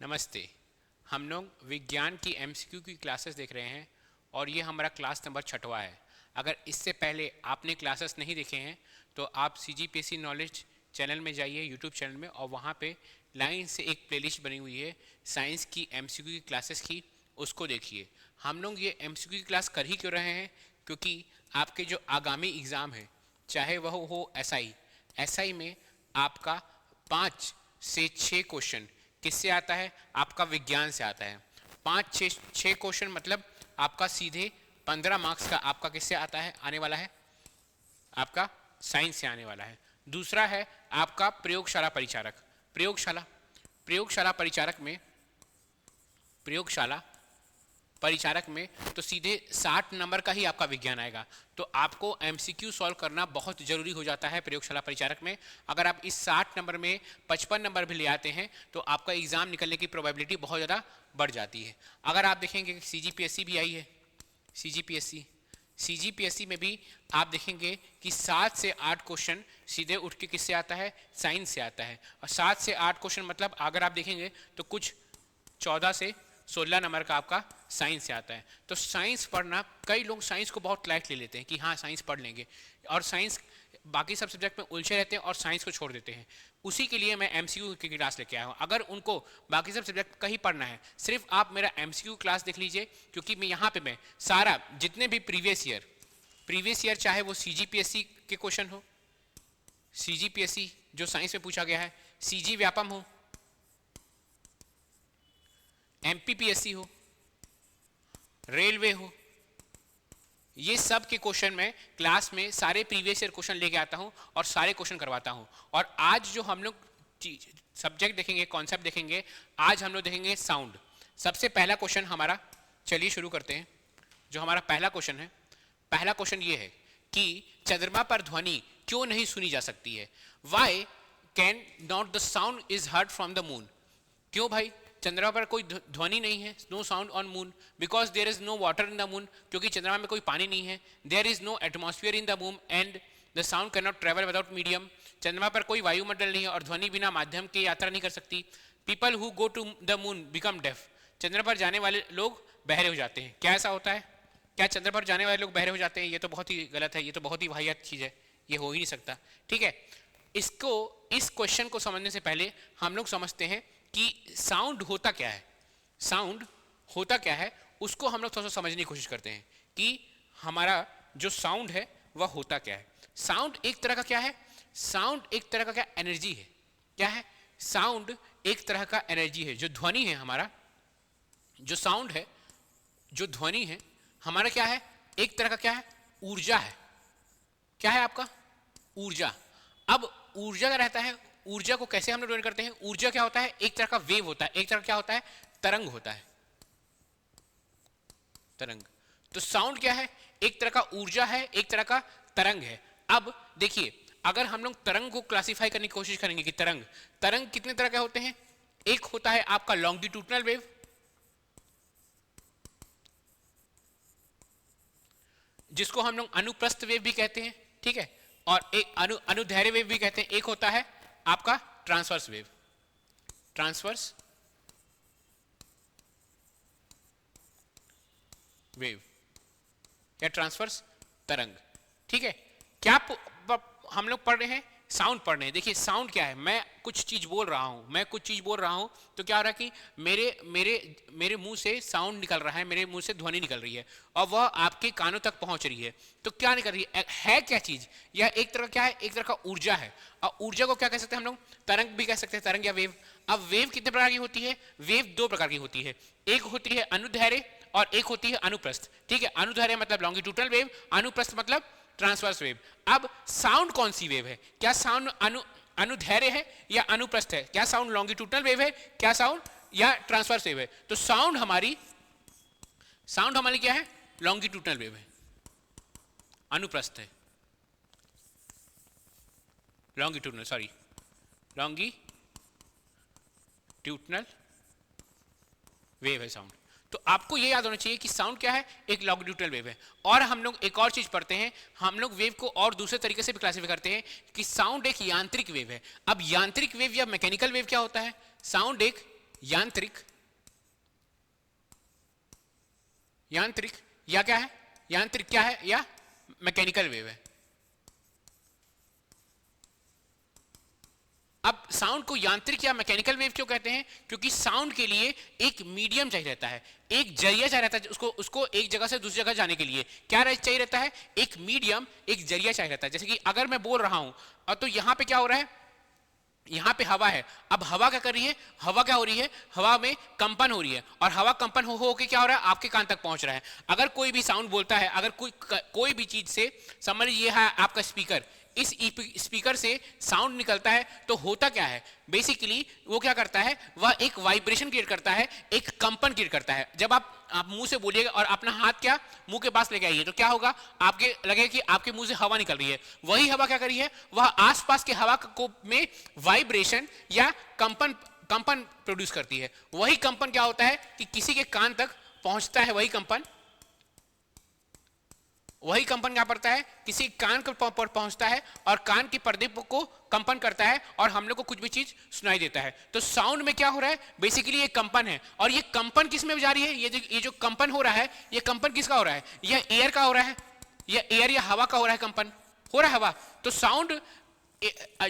नमस्ते। हम लोग विज्ञान की एमसीक्यू की क्लासेस देख रहे हैं और ये हमारा क्लास नंबर 6वां है। अगर इससे पहले आपने क्लासेस नहीं देखे हैं तो आप सीजीपीएससी नॉलेज चैनल में जाइए, यूट्यूब चैनल में, और वहाँ पे लाइन से एक प्लेलिस्ट बनी हुई है साइंस की एमसीक्यू की क्लासेस की, उसको देखिए। हम लोग ये एमसीक्यू की क्लास कर ही क्यों रहे हैं? क्योंकि आपके जो आगामी एग्ज़ाम है, चाहे वह हो एसआई में आपका 5 से 6 क्वेश्चन किससे आता है? आपका विज्ञान से आता है। 5-6 क्वेश्चन मतलब आपका सीधे 15 मार्क्स का आपका किससे आता है, आने वाला है? आपका साइंस से आने वाला है। दूसरा है आपका प्रयोगशाला परिचारक। प्रयोगशाला परिचारक में तो सीधे 60 नंबर का ही आपका विज्ञान आएगा। तो आपको एमसीक्यू सॉल्व करना बहुत ज़रूरी हो जाता है प्रयोगशाला परिचारक में। अगर आप इस 60 नंबर में 55 नंबर भी ले आते हैं तो आपका एग्ज़ाम निकलने की प्रोबेबिलिटी बहुत ज़्यादा बढ़ जाती है। अगर आप देखेंगे सीजीपीएससी भी आई है, सीजीपीएससी में भी आप देखेंगे कि 7 से 8 क्वेश्चन सीधे उठ के किससे आता है? साइंस से आता है। और 7 से 8 क्वेश्चन मतलब अगर आप देखेंगे तो कुछ 14 से 16 नंबर का आपका साइंस से आता है। तो साइंस पढ़ना, कई लोग साइंस को बहुत लाइट ले लेते हैं कि हाँ साइंस पढ़ लेंगे, और साइंस बाकी सब सब्जेक्ट में उलझे रहते हैं और साइंस को छोड़ देते हैं। उसी के लिए मैं एमसीक्यू की क्लास लेके आया हूँ। अगर उनको बाकी सब सब्जेक्ट का ही पढ़ना है, सिर्फ आप मेरा एमसीक्यू क्लास देख लीजिए, क्योंकि मैं यहाँ पे मैं सारा जितने भी प्रीवियस ईयर चाहे वो सीजीपीएससी के क्वेश्चन हो, सीजीपीएससी जो साइंस में पूछा गया है, सीजी व्यापम हो, एमपीपीएससी हो, रेलवे हो, ये सब के क्वेश्चन मैं क्लास में सारे प्रीवियस ईयर क्वेश्चन लेके आता हूं और सारे क्वेश्चन करवाता हूं। और आज जो हम लोग सब्जेक्ट देखेंगे, कॉन्सेप्ट देखेंगे, आज हम लोग देखेंगे साउंड। सबसे पहला क्वेश्चन हमारा, चलिए शुरू करते हैं। जो हमारा पहला क्वेश्चन है, पहला क्वेश्चन ये है कि चंद्रमा पर ध्वनि क्यों नहीं सुनी जा सकती है? Why can not the sound is heard from the moon? क्यों भाई चंद्रमा पर कोई ध्वनि नहीं है? No sound on moon because there is no water in the moon, क्योंकि चंद्रमा में कोई पानी नहीं है। There is no atmosphere in the moon and the sound can not travel without medium. चंद्रमा पर कोई वायुमंडल नहीं है और ध्वनि बिना माध्यम की यात्रा नहीं कर सकती। People who go to the moon become deaf. चंद्रमा पर जाने वाले लोग बहरे हो जाते हैं। क्या ऐसा होता है? क्या चंद्रमा पर जाने वाले लोग बहरे हो जाते हैं? ये तो बहुत ही गलत है, ये तो बहुत ही वाहियात चीज़ है, ये हो ही नहीं सकता। ठीक है, इस क्वेश्चन को समझने से पहले हम लोग समझते हैं कि साउंड होता क्या है। साउंड होता क्या है उसको हम लोग थोड़ा सा समझने की कोशिश करते हैं कि हमारा जो साउंड है वह होता क्या है। साउंड एक तरह का क्या है? साउंड एक तरह का क्या? एनर्जी है। क्या है? साउंड एक तरह का एनर्जी है। जो ध्वनि है हमारा, जो साउंड है, जो ध्वनि है हमारा, क्या है? एक तरह का क्या है? ऊर्जा है। क्या है आपका? ऊर्जा। अब ऊर्जा का रहता है, ऊर्जा को कैसे हम लोग डिफाइन करते हैं? ऊर्जा क्या होता है? एक तरह का वेव होता है, एक तरह क्या होता है? तरंग होता है, तरंग। तो साउंड क्या है? एक तरह का ऊर्जा है, एक तरह का तरंग है। अब देखिए, अगर हम लोग तरंग को क्लासिफाई करने की कोशिश करेंगे कि तरंग कितने तरह के होते हैं? एक होता है आपका लॉन्गिट्यूडनल वेव, जिसको हम लोग अनुप्रस्थ वेव भी कहते हैं, ठीक है, और एक अनुदैर्घ्य वेव भी कहते हैं। एक होता है आपका ट्रांसवर्स वेव, ट्रांसवर्स वेव या ट्रांसवर्स तरंग। ठीक है, क्या हम लोग पढ़ रहे हैं? साउंड पढ़ रहे हैं। देखिए साउंड क्या है? मैं कुछ चीज बोल रहा हूं, तो क्या हो रहा है कि मेरे मुंह से साउंड निकल रहा है, मेरे मुंह से ध्वनि निकल रही है और वह आपके कानों तक पहुंच रही है। तो क्या निकल रही है क्या चीज? यह एक तरह क्या है? एक तरह का ऊर्जा है। और ऊर्जा को क्या कह सकते हैं हम लोग? तरंग भी कह सकते हैं, तरंग या वेव। अब वेव कितने प्रकार की होती है? वेव 2 प्रकार की होती है। एक होती है अनुदैर्घ्य और एक होती है अनुप्रस्थ। ठीक है, अनुदैर्घ्य मतलब लॉन्गिट्यूडनल वेव, अनुप्रस्थ मतलब ट्रांसवर्स वेव। अब साउंड कौन सी वेव है? क्या साउंड अनुदैर्घ्य है या अनुप्रस्थ है? क्या साउंड लॉन्गिट्यूडनल वेव है? क्या साउंड या ट्रांसवर्स वेव है? तो साउंड हमारी क्या है? लॉन्गिट्यूडनल वेव है, अनुप्रस्थ है, लॉन्गिट्यूडनल वेव है साउंड। तो आपको ये याद होना चाहिए कि साउंड क्या है? एक लॉन्गिट्यूडनल वेव है। और हम लोग एक और चीज पढ़ते हैं, हम लोग वेव को और दूसरे तरीके से भी क्लासिफाई करते हैं कि साउंड एक यांत्रिक वेव है। अब यांत्रिक वेव या मैकेनिकल वेव क्या होता है? साउंड एक यांत्रिक यांत्रिक या क्या है, यांत्रिक क्या है या मैकेनिकल वेव है। अब साउंड को यांत्रिक या मैकेनिकल वेव क्यों कहते हैं? क्योंकि साउंड के लिए एक मीडियम चाहिए रहता है, एक जरिया चाहिए रहता है, उसको एक जगह से दूसरी जगह जाने के लिए क्या चाहिए रहता है? एक मीडियम, एक जरिया चाहिए रहता है। जैसे कि अगर मैं बोल रहा हूं और तो यहां पे क्या हो रहा है, यहां पे हवा है, अब हवा क्या कर रही है, हवा क्या हो रही है, हवा में कंपन हो रही है, और हवा कंपन हो के क्या हो रहा है, आपके कान तक पहुंच रहा है। अगर कोई भी साउंड बोलता है, अगर कोई भी चीज से, समझ लीजिए है आपका स्पीकर, इस स्पीकर से साउंड निकलता है तो होता क्या है, बेसिकली वो क्या करता है, वह एक वाइब्रेशन क्रिएट करता है, एक कंपन क्रिएट करता है। जब आप मुंह से बोलिएगा और अपना हाथ क्या मुंह के पास लेके आइए तो क्या होगा, आपके लगेगा कि आपके मुंह से हवा निकल रही है। वही हवा क्या कर रही है, वह आसपास के हवा को में वाइब्रेशन या कंपन प्रोड्यूस करती है। वही कंपन क्या होता है कि किसी के कान तक पहुंचता है, वही कंपन क्या करता है, किसी कान पर पहुंचता है और कान के पर्दे को कंपन करता है और हम लोग को कुछ भी चीज सुनाई देता है। तो साउंड में क्या हो रहा है, बेसिकली ये कंपन है। और ये कंपन किस में जा रही है, ये जो कंपन हो रहा है, ये कंपन किसका हो रहा है, यह एयर का हो रहा है, यह एयर या हवा का हो रहा है, कंपन हो रहा है हवा। तो साउंड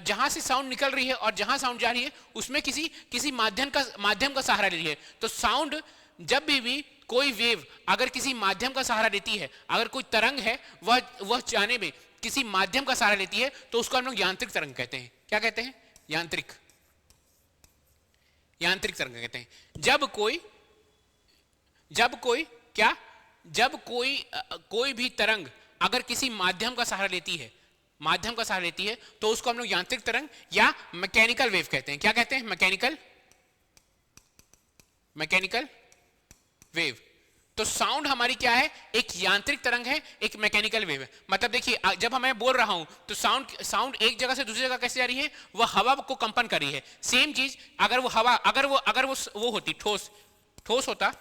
जहां से साउंड निकल रही है और जहां साउंड जा रही है उसमें किसी माध्यम का सहारा ले रही है। तो साउंड जब भी कोई वेव अगर किसी माध्यम का सहारा लेती है, अगर कोई तरंग है वह जाने में किसी माध्यम का सहारा लेती है तो उसको हम लोग यांत्रिक तरंग कहते हैं। क्या कहते हैं, यांत्रिक तरंग कहते हैं। कोई भी तरंग अगर किसी माध्यम का सहारा लेती है तो उसको हम लोग यांत्रिक तरंग या मैकेनिकल वेव कहते हैं। क्या कहते हैं, मैकेनिकल वेव। तो साउंड हमारी क्या है, एक यांत्रिक तरंग है, एक मैकेनिकल वेव है। मतलब देखिए जब मैं बोल रहा हूं तो साउंड एक जगह से दूसरी जगह कैसे जा रही है, वह हवा को कंपन कर रही है। सेम चीज अगर वो हवा अगर वो होती ठोस होता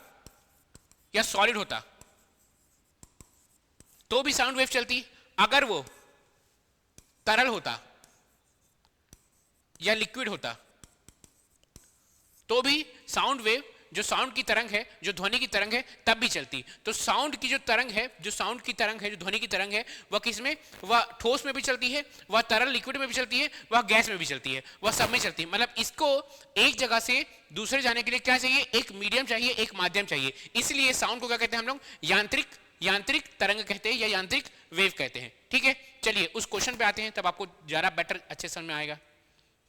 या सॉलिड होता तो भी साउंड वेव चलती। अगर वो तरल होता या लिक्विड होता तो भी साउंड वेव, जो साउंड की तरंग है, जो ध्वनि की तरंग है, तब भी चलती। तो साउंड की जो तरंग है, जो ध्वनि की तरंग है, वह किसमें, वह ठोस में भी चलती है, वह तरल लिक्विड में भी चलती है, वह गैस में भी चलती है, वह सब में चलती है। मतलब इसको एक जगह से दूसरे जाने के लिए क्या चाहिए, एक मीडियम चाहिए, एक माध्यम चाहिए। इसलिए साउंड को क्या कहते हैं हम लोग, यांत्रिक तरंग कहते हैं या यांत्रिक वेव कहते हैं। ठीक है, चलिए उस क्वेश्चन पे आते हैं, तब आपको ज्यादा बेटर अच्छे समझ में आएगा।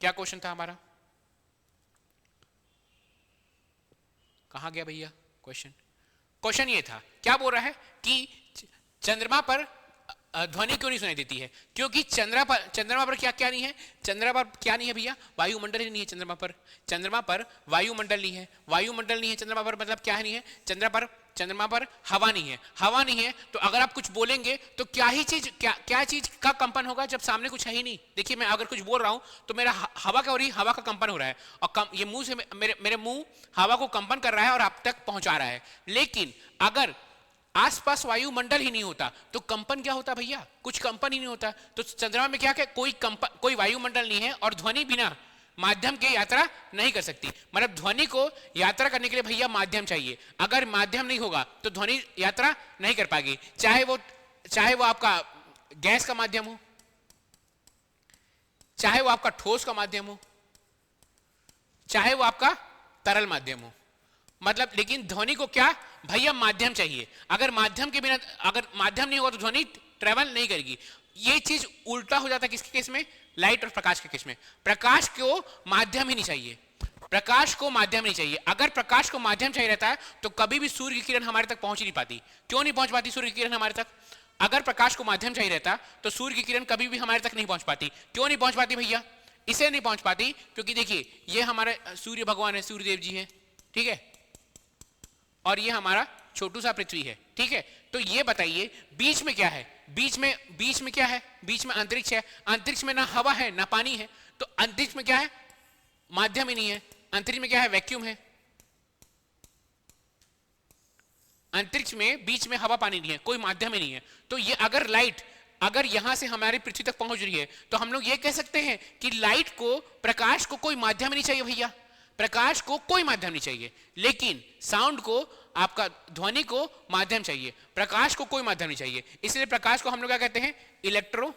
क्या क्वेश्चन था हमारा, कहां गया भैया क्वेश्चन ये था, क्या बोल रहा है कि चंद्रमा पर ध्वनि क्यों नहीं सुनाई देती है? क्योंकि चंद्रमा पर क्या नहीं है, चंद्रमा पर क्या नहीं है भैया, वायुमंडल ही नहीं है। चंद्रमा पर वायुमंडल नहीं है, चंद्रमा पर मतलब क्या नहीं है, चंद्रमा पर हवा नहीं है। तो अगर आप कुछ बोलेंगे तो क्या चीज का कंपन होगा जब सामने कुछ है ही नहीं। देखिए मैं अगर कुछ बोल रहा हूं तो मेरा हवा क्या हो रही है, हवा का कंपन हो रहा है, और ये मुंह से मेरे मुंह हवा को कंपन कर रहा है और आप तक पहुंचा रहा है। लेकिन अगर आसपास वायुमंडल ही नहीं होता तो कंपन क्या होता भैया, कुछ कंपन ही नहीं होता। तो चंद्रमा में क्या कोई वायुमंडल नहीं है और ध्वनि बिना माध्यम के यात्रा नहीं कर सकती। मतलब ध्वनि को यात्रा करने के लिए भैया माध्यम चाहिए। अगर माध्यम नहीं होगा तो ध्वनि यात्रा नहीं कर पाएगी, चाहे वो आपका गैस का माध्यम हो, चाहे वो आपका ठोस का माध्यम हो, चाहे वो आपका तरल माध्यम हो। मतलब लेकिन ध्वनि को क्या भैया, माध्यम चाहिए। अगर माध्यम नहीं होगा तो ध्वनि ट्रेवल नहीं करेगी। ये चीज उल्टा हो जाता है किसके केस में, लाइट और प्रकाश के केस में। प्रकाश को माध्यम ही नहीं चाहिए, अगर प्रकाश को माध्यम चाहिए रहता है तो कभी भी सूर्य की किरण हमारे तक पहुंच ही नहीं पाती। क्यों नहीं पहुंच पाती सूर्य की किरण हमारे तक? अगर प्रकाश को माध्यम चाहिए रहता तो सूर्य की किरण कभी भी हमारे तक नहीं पहुंच पाती। क्यों नहीं पहुंच पाती भैया? इसे नहीं पहुंच पाती क्योंकि देखिए ये हमारे सूर्य भगवान है, सूर्यदेव जी है, ठीक है, और ये हमारा छोटू सा पृथ्वी है, ठीक है। तो ये बताइए बीच में क्या है, बीच में क्या है, बीच में अंतरिक्ष है। अंतरिक्ष में ना हवा है ना पानी है, तो अंतरिक्ष में क्या है, माध्यम ही नहीं है। अंतरिक्ष में क्या है, वैक्यूम है। अंतरिक्ष में बीच में हवा पानी नहीं है, कोई माध्यम ही नहीं है। तो ये अगर लाइट अगर यहां से हमारी पृथ्वी तक पहुंच रही है तो हम लोग ये कह सकते हैं कि लाइट को, प्रकाश को कोई माध्यम ही नहीं चाहिए भैया। प्रकाश को कोई माध्यम नहीं चाहिए, लेकिन साउंड को, आपका ध्वनि को माध्यम चाहिए, प्रकाश को कोई माध्यम नहीं चाहिए। इसलिए प्रकाश को हम लोग क्या कहते हैं? Electro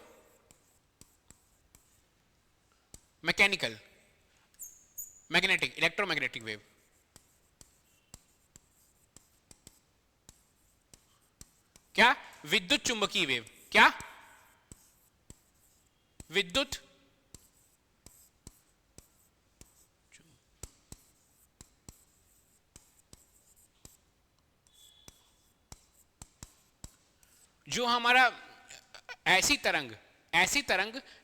mechanical, magnetic, electromagnetic wave. क्या? विद्युत चुंबकीय वेव। क्या? विद्युत जो हमारा ऐसी तरंग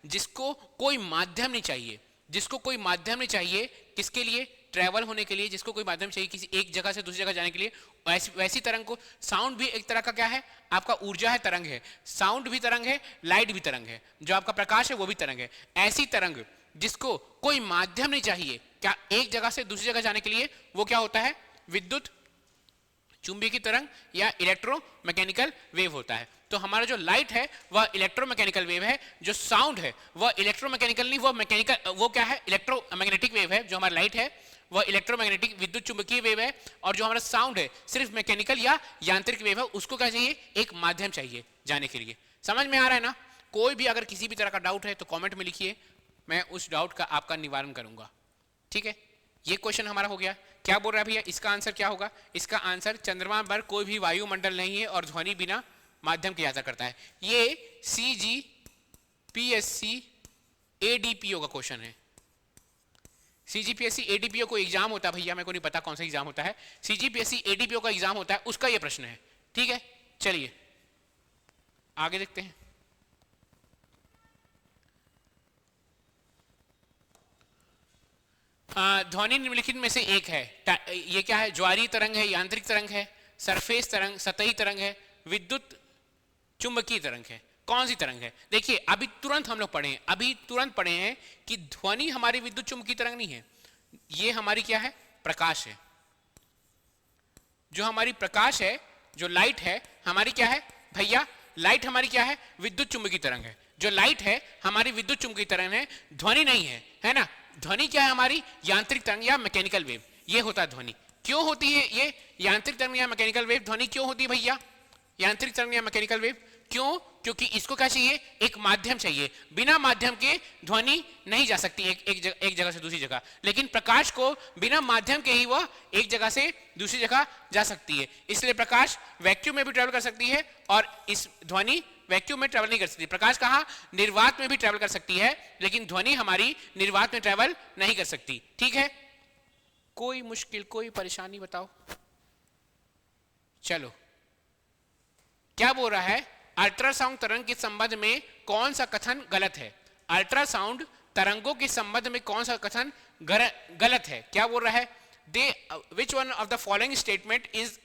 जिसको कोई माध्यम नहीं चाहिए, जिसको कोई माध्यम नहीं चाहिए, किसके लिए? ट्रैवल होने के लिए, जिसको कोई माध्यम चाहिए किसी एक जगह से दूसरी जगह जाने के लिए, वैसी तरंग को, साउंड भी एक तरह का क्या है? आपका ऊर्जा है, तरंग है। साउंड भी तरंग है, लाइट भी तरंग है, जो आपका प्रकाश है वो भी तरंग है। ऐसी तरंग जिसको कोई माध्यम नहीं चाहिए, क्या एक जगह से दूसरी जगह जाने के लिए, वो क्या होता है? विद्युत चुंबकीय तरंग या इलेक्ट्रोमैकेनिकल वेव होता है। तो हमारा जो लाइट है वह इलेक्ट्रोमैकेनिकल वेव है, जो साउंड है वह इलेक्ट्रोमैकेनिकल नहीं, वह मैकेनिकल, वो क्या है? इलेक्ट्रोमैग्नेटिक वेव है। जो हमारा लाइट है वह इलेक्ट्रोमैग्नेटिक विद्युत चुंबकीय वेव है, और जो हमारा साउंड है सिर्फ मैकेनिकल या यांत्रिक वेव है। उसको क्या चाहिए? एक माध्यम चाहिए जाने के लिए। समझ में आ रहा है ना? कोई भी अगर किसी भी तरह का डाउट है तो कॉमेंट में लिखिए, मैं उस डाउट का आपका निवारण करूंगा। ठीक है, ये क्वेश्चन हमारा हो गया। क्या बोल रहा है भैया? इसका आंसर क्या होगा? इसका आंसर, चंद्रमा पर कोई भी वायुमंडल नहीं है और ध्वनि बिना माध्यम की यात्रा करता है। ये CGPSC ADPO का क्वेश्चन है। CGPSC ADPO को एग्जाम होता है भैया, मेरे को नहीं पता कौन सा एग्जाम होता है, CGPSC ADPO का एग्जाम होता है, उसका ये प्रश्न है। ठीक है, चलिए आगे देखते हैं। ध्वनि निम्नलिखित में से एक है। ये क्या है? ज्वारीय तरंग है, यांत्रिक तरंग है, सरफेस तरंग, सतही तरंग है, विद्युत चुंबकीय तरंग है। कौन सी तरंग है? देखिए अभी तुरंत हम लोग पढ़े हैं कि ध्वनि हमारी विद्युत चुंबकीय तरंग नहीं है, ये हमारी क्या है? प्रकाश है। जो हमारी प्रकाश है, जो लाइट है हमारी क्या है भैया? लाइट हमारी क्या है? विद्युत चुंबकीय तरंग है। जो लाइट है हमारी विद्युत चुंबकीय तरंग है, ध्वनि नहीं है, है ना? ध्वनि क्या है हमारी? यांत्रिक तरंग या मैकेनिकल वेव, ये होता है ध्वनि। क्यों होती है ये यांत्रिक तरंग या मैकेनिकल वेव? ध्वनि क्यों होती है भैया यांत्रिक तरंग या मैकेनिकल वेव? क्यों? क्योंकि इसको क्या चाहिए? एक माध्यम चाहिए। बिना माध्यम के ध्वनि नहीं जा सकती एक जगह से दूसरी जगह, लेकिन प्रकाश को बिना माध्यम के ही वह एक जगह से दूसरी जगह जा सकती है। इसलिए प्रकाश वैक्यूम में भी ट्रेवल कर सकती है और इस ध्वनि वैक्यूम में ट्रेवल नहीं कर सकती। प्रकाश कहाँ? निर्वात में भी ट्रेवल कर सकती है, लेकिन ध्वनि हमारी निर्वात में ट्रेवल नहीं कर सकती। ठीक है, कोई मुश्किल, कोई परेशानी बताओ? चलो, क्या बोल रहा है? अल्ट्रासाउंड तरंग के संबंध में कौन सा कथन गलत है? अल्ट्रासाउंड तरंगों के संबंध में कौन सा कथन गलत है? क्या बोल रहा है? which one of the following statement is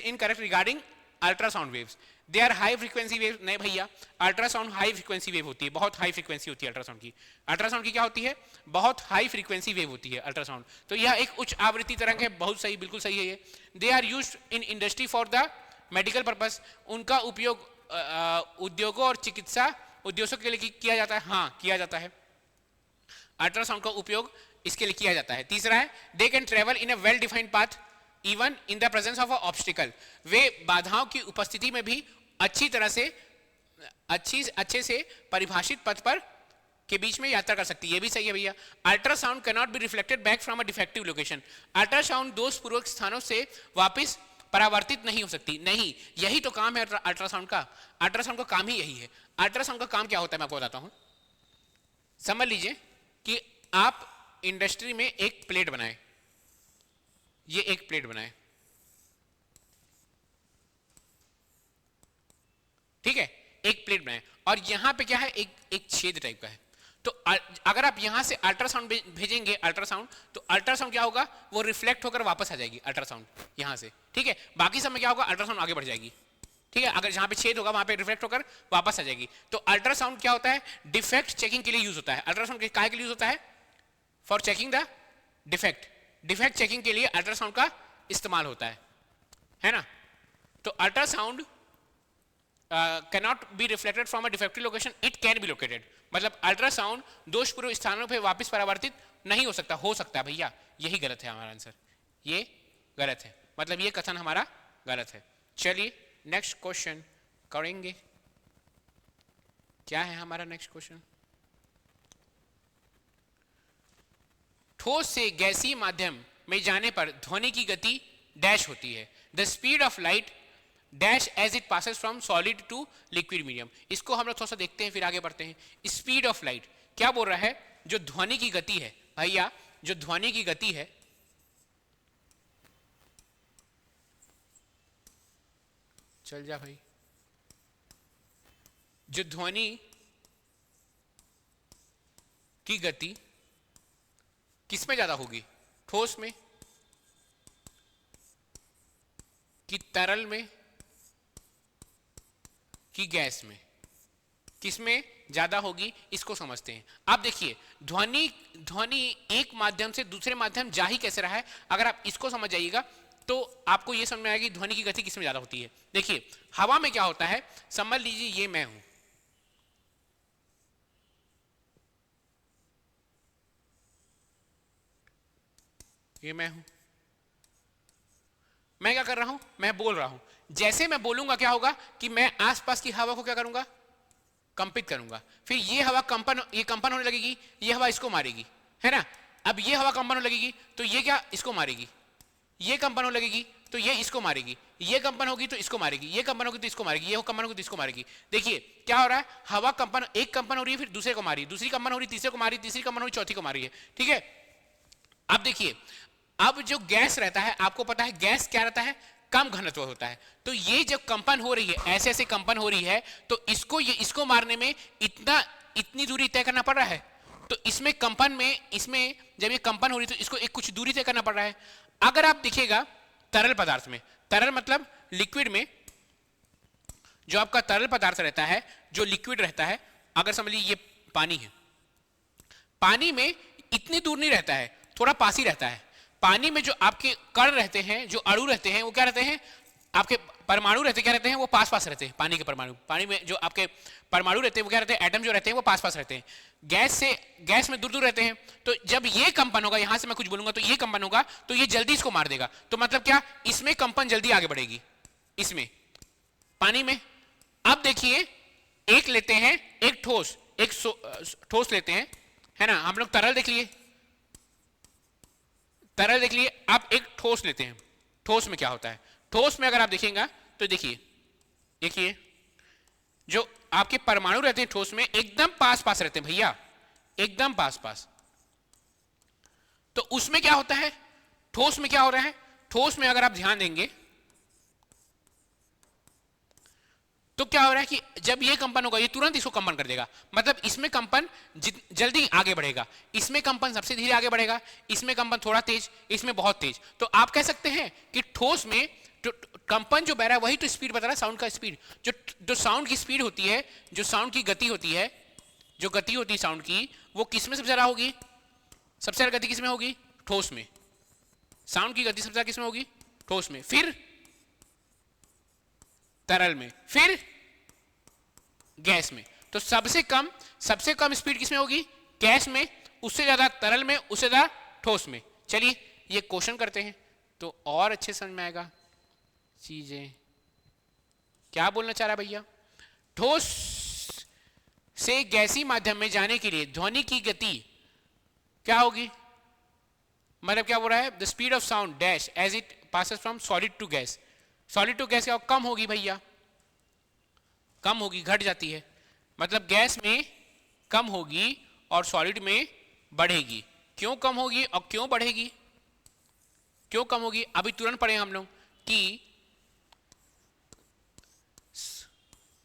incorrect regarding ultrasound waves? They are high frequency waves। नहीं भैया, अल्ट्रासाउंड हाई फ्रीक्वेंसी वेव होती है, बहुत हाई फ्रीक्वेंसी होती है अल्ट्रासाउंड की। अल्ट्रासाउंड की क्या होती है? बहुत हाई फ्रीक्वेंसी वेव होती है अल्ट्रासाउंड। तो यह एक उच्च आवृत्ति तरंग है। बहुत सही, बिल्कुल सही है ये। They are used in industry for the medical purpose. उनका उपयोग उद्योगों और चिकित्सा उद्देश्यों के लिए किया जाता है। हाँ, किया जाता है। अल्ट्रासाउंड का उपयोग इसके लिए किया जाता है। तीसरा है, they can travel in a well defined path even in the presence of a obstacle. वे बाधाओं की उपस्थिति में भी अच्छी तरह से अच्छे से परिभाषित पथ पर के बीच में यात्रा कर सकती है। ये भी सही है भैया। Ultrasound can not be reflected back from a defective location. Ultrasound दोषपूर्वक स्थानों से वापस परावर्तित नहीं हो सकती। नहीं, यही तो काम है अल्ट्रासाउंड का। अल्ट्रासाउंड का काम ही यही है। अल्ट्रासाउंड का काम क्या होता है मैं आपको बताता हूं। समझ लीजिए कि आप इंडस्ट्री में एक प्लेट बनाए, ये एक प्लेट बनाए, ठीक है, एक प्लेट बनाए, और यहां पे क्या है? एक छेद टाइप का है। तो अगर आप यहां से अल्ट्रासाउंड भेजेंगे अल्ट्रासाउंड, तो अल्ट्रासाउंड क्या होगा? वो रिफ्लेक्ट होकर वापस आ जाएगी अल्ट्रासाउंड यहां से। ठीक है, बाकी समय क्या होगा? अल्ट्रासाउंड आगे बढ़ जाएगी। ठीक है, अगर जहां पे छेद होगा वहां पे रिफ्लेक्ट होकर वापस आ जाएगी। तो अल्ट्रासाउंड क्या होता है? डिफेक्ट चेकिंग के लिए यूज होता है। अल्ट्रासाउंड काहे के लिए यूज होता है? For checking the defect. Defect checking के लिए अल्ट्रासाउंड का इस्तेमाल होता है ना? तो ultrasound cannot be reflected from a defective location, it can be located। मतलब अल्ट्रासाउंड दोषपूर्ण स्थानों पे वापस परावर्तित नहीं हो सकता है भैया, यही गलत है हमारा आंसर, ये गलत है, मतलब ये कथन हमारा गलत है। चलिए नेक्स्ट क्वेश्चन करेंगे। क्या है हमारा नेक्स्ट क्वेश्चन? ठोस से गैसीय माध्यम में जाने पर ध्वनि की गति डैश होती है। The speed of light dash as it passes from solid to liquid medium. इसको हम लोग थोड़ा सा देखते हैं फिर आगे बढ़ते हैं। स्पीड ऑफ लाइट क्या बोल रहा है? जो ध्वनि की गति है भैया, जो ध्वनि की गति है, चल जा भाई, जो ध्वनि की गति किस में ज्यादा होगी? ठोस में कि तरल में कि गैस में? किस में ज्यादा होगी इसको समझते हैं। आप देखिए ध्वनि एक माध्यम से दूसरे माध्यम जा ही कैसे रहा है, अगर आप इसको समझ जाइएगा तो आपको यह समझ में आएगा कि ध्वनि की गति किस में ज्यादा होती है। देखिए हवा में क्या होता है, समझ लीजिए ये मैं हूं, ये मैं हूं, मैं क्या कर रहा हूं, मैं बोल रहा हूं। जैसे मैं बोलूंगा क्या होगा कि मैं आसपास की हवा को क्या करूंगा, कंपित करूंगा। फिर ये हवा कंपन होने लगेगी, ये हवा इसको मारेगी, है ना। अब ये हवा कंपन होने लगेगी तो ये क्या इसको मारेगी, ये कंपन होने लगेगी तो ये इसको मारेगी, ये कंपन होगी तो इसको मारेगी, ये कंपन होगी तो इसको मारेगी, ये कंपन होगी तो इसको मारेगी। देखिए क्या हो रहा है, हवा कंपन, एक कंपन हो रही है फिर दूसरे को मारी, दूसरी कंपन हो रही तीसरे को मारी, तीसरी कंपन हो रही चौथी को मारी है, ठीक है। अब देखिए अब जो गैस रहता है, आपको पता है गैस क्या रहता है, कम घनत्व होता है। तो ये जब कंपन हो रही है, ऐसे ऐसे कंपन हो रही है, तो इसको मारने में इतनी दूरी तय करना पड़ रहा है। तो इसमें कंपन में, इसमें जब ये कंपन हो रही है तो इसको एक कुछ दूरी तय करना पड़ रहा है। अगर आप देखिएगा तरल पदार्थ में, तरल मतलब लिक्विड में, जो आपका तरल पदार्थ रहता है, जो लिक्विड रहता है, अगर समझ लीजिए ये पानी है, पानी में इतनी दूर नहीं रहता है, थोड़ा पास ही रहता है। पानी में जो आपके कण रहते हैं, जो अणु रहते हैं, वो क्या रहते हैं, आपके परमाणु रहते क्या रहते हैं, वो पास पास रहते हैं। पानी के परमाणु, पानी में जो आपके परमाणु रहते हैं वो क्या रहते हैं, एटम जो रहते हैं वो पास पास रहते हैं। गैस में दूर दूर रहते हैं। तो जब ये कंपन होगा, यहां से मैं कुछ बोलूंगा तो ये कंपन होगा, तो ये जल्दी इसको मार देगा। तो मतलब क्या, इसमें कंपन जल्दी आगे बढ़ेगी, इसमें पानी में। अब देखिए एक लेते हैं, एक ठोस, ठोस लेते हैं, है ना। हम लोग तरल देख लिए, तरल देख लिए, आप एक ठोस लेते हैं। ठोस में क्या होता है, ठोस में अगर आप देखेंगे तो देखिए जो आपके परमाणु रहते हैं ठोस में एकदम पास पास रहते हैं भैया, एकदम पास पास। तो उसमें क्या होता है, ठोस में क्या हो रहा है, ठोस में अगर आप ध्यान देंगे तो क्या हो रहा है कि जब ये कंपन होगा ये तुरंत इसको कंपन कर देगा। मतलब इसमें कंपन जल्दी आगे बढ़ेगा, इसमें कंपन सबसे धीरे आगे बढ़ेगा, इसमें कंपन थोड़ा तेज, इसमें बहुत तेज। तो आप कह सकते हैं कि ठोस में कंपन जो बह रहा है वही तो स्पीड बता रहा है, साउंड का स्पीड। जो साउंड की स्पीड होती है, जो साउंड की गति होती है, जो गति होती है साउंड की, वो किस में सबसे ज्यादा होगी, सबसे ज्यादा गति किस में होगी, ठोस में। साउंड की गति सबसे ज्यादा किस में होगी, ठोस में, फिर तरल में, फिर गैस में। तो सबसे कम स्पीड किसमें होगी, गैस में, उससे ज्यादा तरल में, उससे ज्यादा ठोस में। चलिए ये क्वेश्चन करते हैं तो और अच्छे समझ में आएगा चीजें। क्या बोलना चाह रहा है भैया, ठोस से गैसीय माध्यम में जाने के लिए ध्वनि की गति क्या होगी, मतलब क्या बोल रहा है, the speed of sound dash as it passes from solid to gas. Solid to gas क्या कम होगी भैया, कम होगी, घट जाती है। मतलब गैस में कम होगी और सॉलिड में बढ़ेगी। क्यों कम होगी और क्यों बढ़ेगी, क्यों कम होगी, अभी तुरंत पढ़े हम लोग कि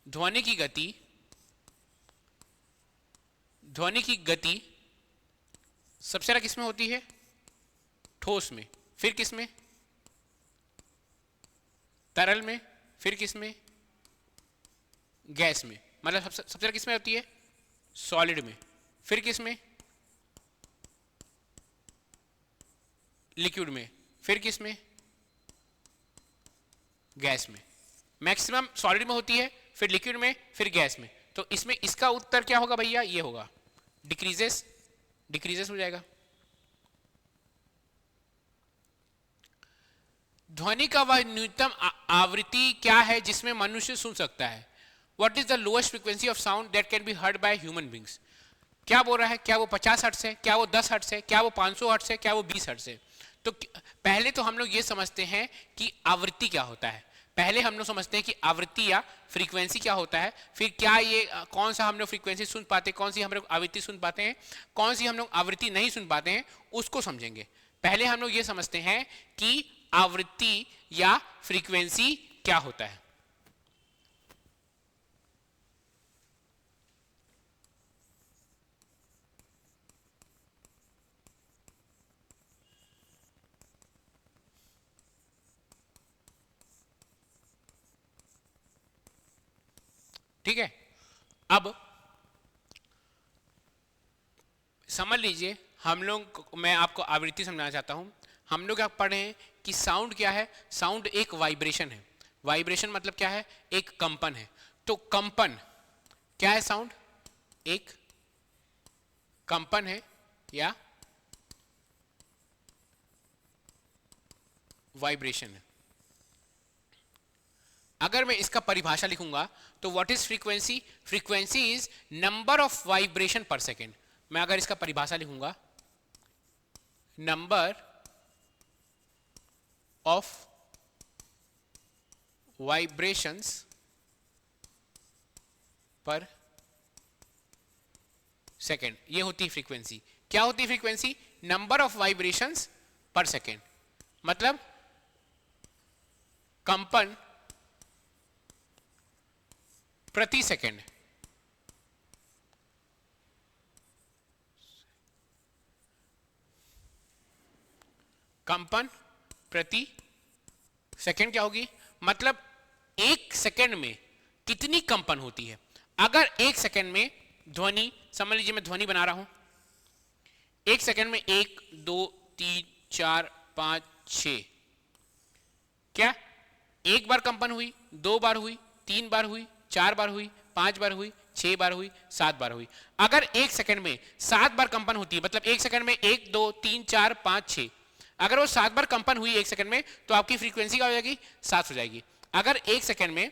ध्वनि की गति सबसे ज्यादा किसमें होती है, ठोस में, फिर किसमें, तरल में, फिर किसमें, गैस में। मतलब सबसे ज्यादा किसमें होती है, सॉलिड में, फिर किसमें, लिक्विड में, फिर किसमें, गैस में। मैक्सिमम सॉलिड में होती है, फिर लिक्विड में, फिर गैस में। तो इसमें इसका उत्तर क्या होगा भैया, ये होगा डिक्रीजेस हो जाएगा। ध्वनि का वह न्यूनतम आवृत्ति क्या है जिसमें मनुष्य सुन सकता है? What is the lowest frequency of sound that can be heard by human beings? क्या बोल रहा है? क्या वो 50 हर्ट्ज है, क्या वो 10 हर्ट्ज है, क्या वो 500 हर्ट्ज है, क्या वो 20 हर्ट्ज है? तो पहले तो हम लोग ये समझते हैं कि आवृत्ति क्या होता है। पहले हम लोग समझते हैं कि आवृत्ति या फ्रीक्वेंसी क्या होता है, फिर क्या ये कौन सा हम लोग फ्रीक्वेंसी सुन पाते हैं, कौन सी हम लोग आवृत्ति सुन पाते हैं, कौन सी हम लोग आवृत्ति नहीं सुन पाते हैं, उसको समझेंगे। पहले हम लोग ये समझते हैं कि आवृत्ति या फ्रीक्वेंसी क्या होता है। ठीक है, अब समझ लीजिए हम लोग, मैं आपको आवृत्ति समझाना चाहता हूं। हम लोग आप पढ़े हैं कि साउंड क्या है? साउंड एक वाइब्रेशन है। वाइब्रेशन मतलब क्या है? एक कंपन है। तो कंपन क्या है? साउंड एक कंपन है या वाइब्रेशन है। अगर मैं इसका परिभाषा लिखूंगा तो what is frequency? Frequency is number of vibration पर सेकेंड। मैं अगर इसका परिभाषा लिखूंगा, नंबर ऑफ वाइब्रेशंस पर सेकेंड, ये होती है फ्रीक्वेंसी। क्या होती है फ्रीक्वेंसी? नंबर ऑफ वाइब्रेशंस पर सेकेंड, मतलब कंपन प्रति सेकेंड। कंपन प्रति सेकेंड क्या होगी? मतलब एक सेकेंड में कितनी कंपन होती है। अगर एक सेकेंड में ध्वनि, समझ लीजिए मैं ध्वनि बना रहा हूं, एक सेकेंड में 1 2 3 4 5 6, क्या एक बार कंपन हुई, 2 बार हुई, 3 बार हुई, 4 बार हुई, 5 बार हुई, 6 बार हुई, 7 बार हुई? अगर एक सेकंड में 7 बार कंपन होती है, मतलब एक सेकंड में 1 2 3 4 5 6, अगर वो 7 बार कंपन हुई एक सेकंड में, तो आपकी फ्रीक्वेंसी क्या हो जाएगी? 7 हो जाएगी। अगर एक सेकंड में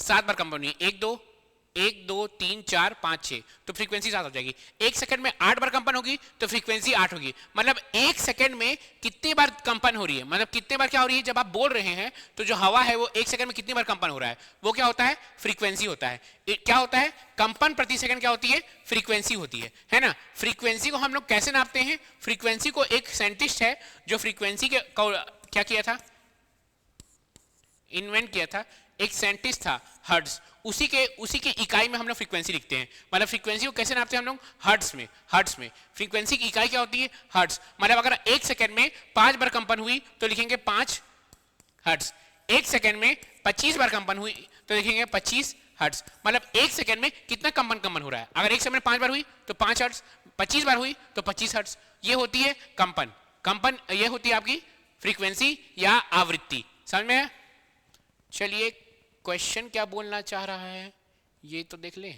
7 बार कंपन हुई, 1 2 3 4 5 6, तो फ्रीक्वेंसी 7 हो जाएगी। एक सेकंड में 8 बार कंपन होगी तो फ्रीक्वेंसी 8 होगी। मतलब एक सेकंड में कितने बार कंपन हो रही है, मतलब कितने बार क्या हो रही है? जब आप बोल रहे हैं तो जो हवा है वो एक सेकंड में कितनी बार कंपन हो रहा है, वो क्या होता है? फ्रीक्वेंसी होता है। क्या होता है? कंपन प्रति सेकंड क्या होती है? फ्रीक्वेंसी होती है ना। फ्रीक्वेंसी को हम लोग कैसे नापते हैं? फ्रीक्वेंसी को एक साइंटिस्ट है जो फ्रीक्वेंसी के क्या किया था, इन्वेंट किया था, एक साइंटिस्ट था हर्ट्ज। उसी के इकाई में हम लोग फ्रीक्वेंसी लिखते हैं। मतलब फ्रीक्वेंसी को कैसे नापते हैं हम लोग? हर्ट्ज में। फ्रीक्वेंसी की इकाई क्या होती है? हर्ट्ज। मतलब अगर एक सेकंड में 5 बार कंपन हुई तो लिखेंगे 5 हर्ट्ज। एक सेकंड में 25 बार कंपन हुई तो लिखेंगे 25 हर्ट्ज। मतलब एक सेकंड में कितना कंपन हो रहा है? अगर एक सेकंड में 5 बार हुई तो 5 हर्ट्ज, 25 बार हुई तो 25 हर्ट्ज। ये होती है कंपन, ये होती है आपकी फ्रीक्वेंसी या आवृत्ति। समझ में है? चलिए, क्वेश्चन क्या बोलना चाह रहा है ये तो देख ले।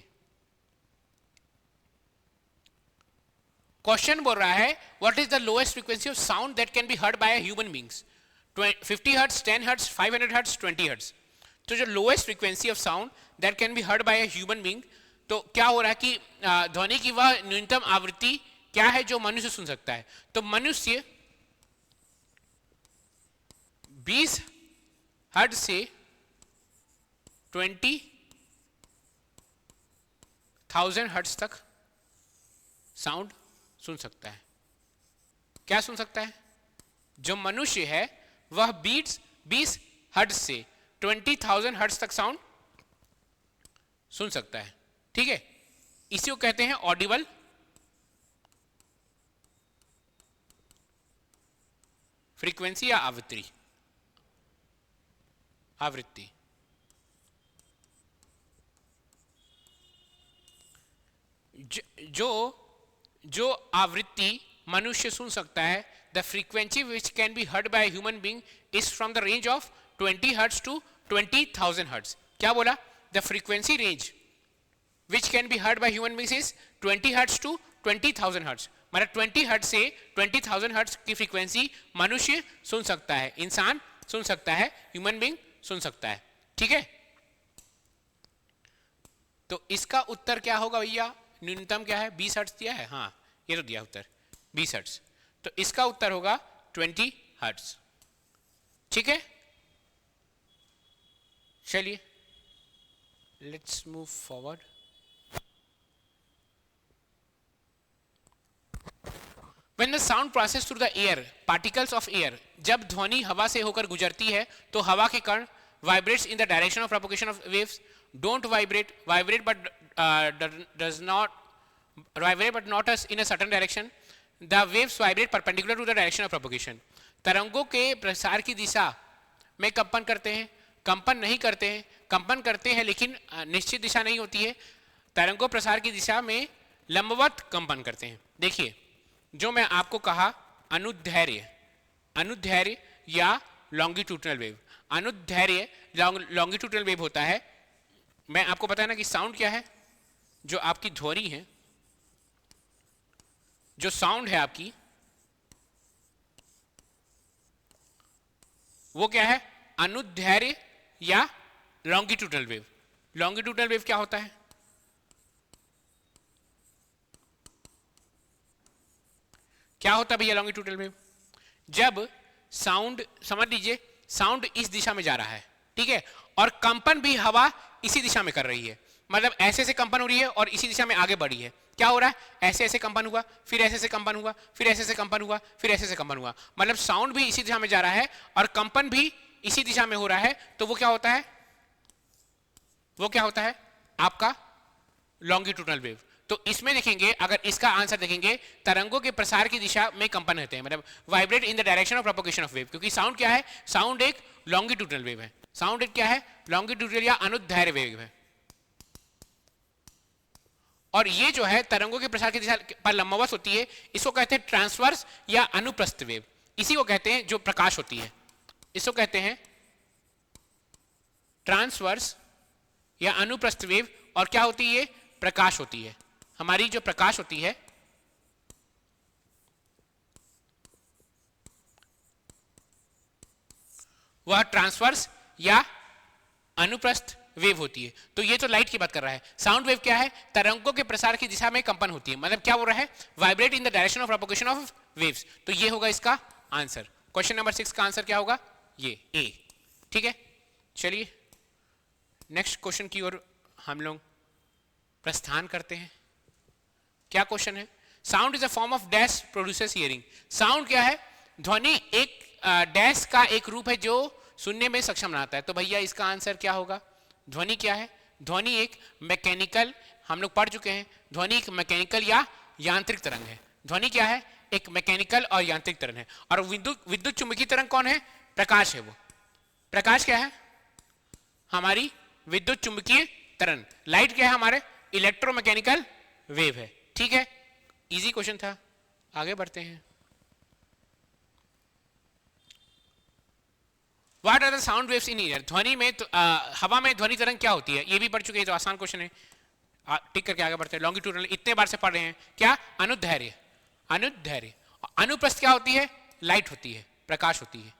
क्वेश्चन बोल रहा है what is the lowest frequency of sound that can be heard by human beings? 50 hertz, 10 hertz, 500 hertz, 20 hertz. तो जो lowest frequency of sound that can be heard by human being, तो क्या हो रहा है कि ध्वनि की वह न्यूनतम आवृत्ति क्या है जो मनुष्य सुन सकता है? तो मनुष्य 20 हर्ट्ज से 20,000 हर्ट्ज तक साउंड सुन सकता है। क्या सुन सकता है? जो मनुष्य है वह 20 हर्ट्ज से 20,000 हर्ट्ज तक साउंड सुन सकता है। ठीक है, इसी को कहते हैं ऑडिबल फ्रीक्वेंसी या आवृत्ति। जो आवृत्ति मनुष्य सुन सकता है, the frequency which can be heard by human being is from the range of 20 hertz to 20,000 hertz. क्या बोला? The frequency range which can be heard by human beings is 20 hertz to 20,000 hertz. मतलब 20 hertz से 20,000 hertz की frequency मनुष्य सुन सकता है, इंसान सुन सकता है, ह्यूमन बीइंग सुन सकता है। ठीक है, तो इसका उत्तर क्या होगा भैया? न्यूनतम क्या है? 20 हर्ट्ज दिया है, हाँ ये तो दिया उत्तर 20 हर्ट्ज, तो इसका उत्तर होगा 20 हर्ट्ज। ठीक है, चलिए let's move forward. When the sound passes through the air, particles of air, जब ध्वनि हवा से होकर गुजरती है तो हवा के कण vibrates in the direction of propagation of waves, don't vibrate, vibrate but does not vibrate but not as in a certain direction. The waves vibrate perpendicular to the direction of propagation. तरंगों के प्रसार की दिशा में कंपन करते हैं, कंपन नहीं करते हैं, कंपन करते हैं लेकिन निश्चित दिशा नहीं होती है। तरंगों प्रसार की दिशा में लंबवत कंपन करते हैं। देखिए जो मैं आपको कहा अनुदैर्घ्य, अनुदैर्घ्य या लॉन्गिट्यूडनल वेव, अनुदैर्घ्य लॉन्गिट्यूडनल वेव होता है। मैं आपको पता है ना कि साउंड क्या है, जो आपकी ध्वनि है, जो साउंड है आपकी, वो क्या है? अनुदैर्घ्य या लॉन्गिट्यूडनल वेव। लॉन्गिट्यूडनल वेव क्या होता है? क्या होता है भैया लॉन्गिट्यूडनल वेव? जब साउंड, समझ लीजिए साउंड इस दिशा में जा रहा है, ठीक है, और कंपन भी हवा इसी दिशा में कर रही है, मतलब ऐसे ऐसे कंपन हो रही है और इसी दिशा में आगे बढ़ी है। क्या हो रहा है? ऐसे ऐसे कंपन हुआ, फिर ऐसे ऐसे कंपन हुआ, फिर ऐसे ऐसे कंपन हुआ, फिर ऐसे ऐसे कंपन हुआ, मतलब साउंड भी इसी दिशा में जा रहा है और कंपन भी इसी दिशा में हो रहा है, तो वो क्या होता है? वो क्या होता है? आपका लॉन्गिट्यूडनल वेव। तो इसमें देखेंगे, अगर इसका आंसर देखेंगे, तरंगों के प्रसार की दिशा में कंपन रहते हैं, मतलब vibrate in the direction of propagation of wave, क्योंकि साउंड क्या है? साउंड एक लॉन्गिट्यूडनल वेव है। साउंड एक क्या है? लॉन्गिट्यूडनल या अनुदैर्घ्य वेव है। और ये जो है तरंगों के प्रसार की दिशा पर लंबवत होती है, इसको कहते हैं ट्रांसवर्स या अनुप्रस्थ वेव। इसी को कहते हैं जो प्रकाश होती है, इसको कहते हैं ट्रांसवर्स या अनुप्रस्थ वेव। और क्या होती है? प्रकाश होती है। हमारी जो प्रकाश होती है वह ट्रांसवर्स या अनुप्रस्थ वेव होती है। तो ये तो लाइट की बात कर रहा है। साउंड वेव क्या है? तरंगों के प्रसार की दिशा में कंपन होती है, मतलब क्या हो रहा है? Vibrate in the direction of propagation of waves. तो ये होगा इसका आंसर। क्वेश्चन नंबर 6 का आंसर क्या होगा? ये ए। ठीक है, चलिए नेक्स्ट क्वेश्चन की ओर हम लोग प्रस्थान करते हैं। क्या क्वेश्चन है? Sound is a form of dash produces hearing. Sound क्या है? ध्वनि एक डैश का एक रूप है जो सुनने में सक्षम बनाता है। तो भैया इसका आंसर क्या होगा? ध्वनि क्या है? ध्वनि एक मैकेनिकल, हम लोग पढ़ चुके हैं, ध्वनि एक मैकेनिकल या यांत्रिक तरंग है। ध्वनि क्या है? एक मैकेनिकल और यांत्रिक तरंग है। और विद्युत चुंबकीय तरंग कौन है? प्रकाश है। वो प्रकाश क्या है? हमारी विद्युत चुंबकीय तरंग। लाइट क्या है? हमारे इलेक्ट्रोमैकेनिकल वेव है। ठीक है, इजी क्वेश्चन था, आगे बढ़ते हैं। What are the sound waves in air? ध्वनि में तो, हवा में ध्वनि तरंग क्या होती है? ये भी पढ़ चुके हैं, तो आसान क्वेश्चन है, टिक करके आगे बढ़ते हैं। लॉन्गिट्यूडनल इतने बार से पढ़ रहे हैं। क्या? अनुदैर्घ्य। अनुदैर्घ्य। अनुप्रस्थ क्या होती है? लाइट होती है, प्रकाश होती है।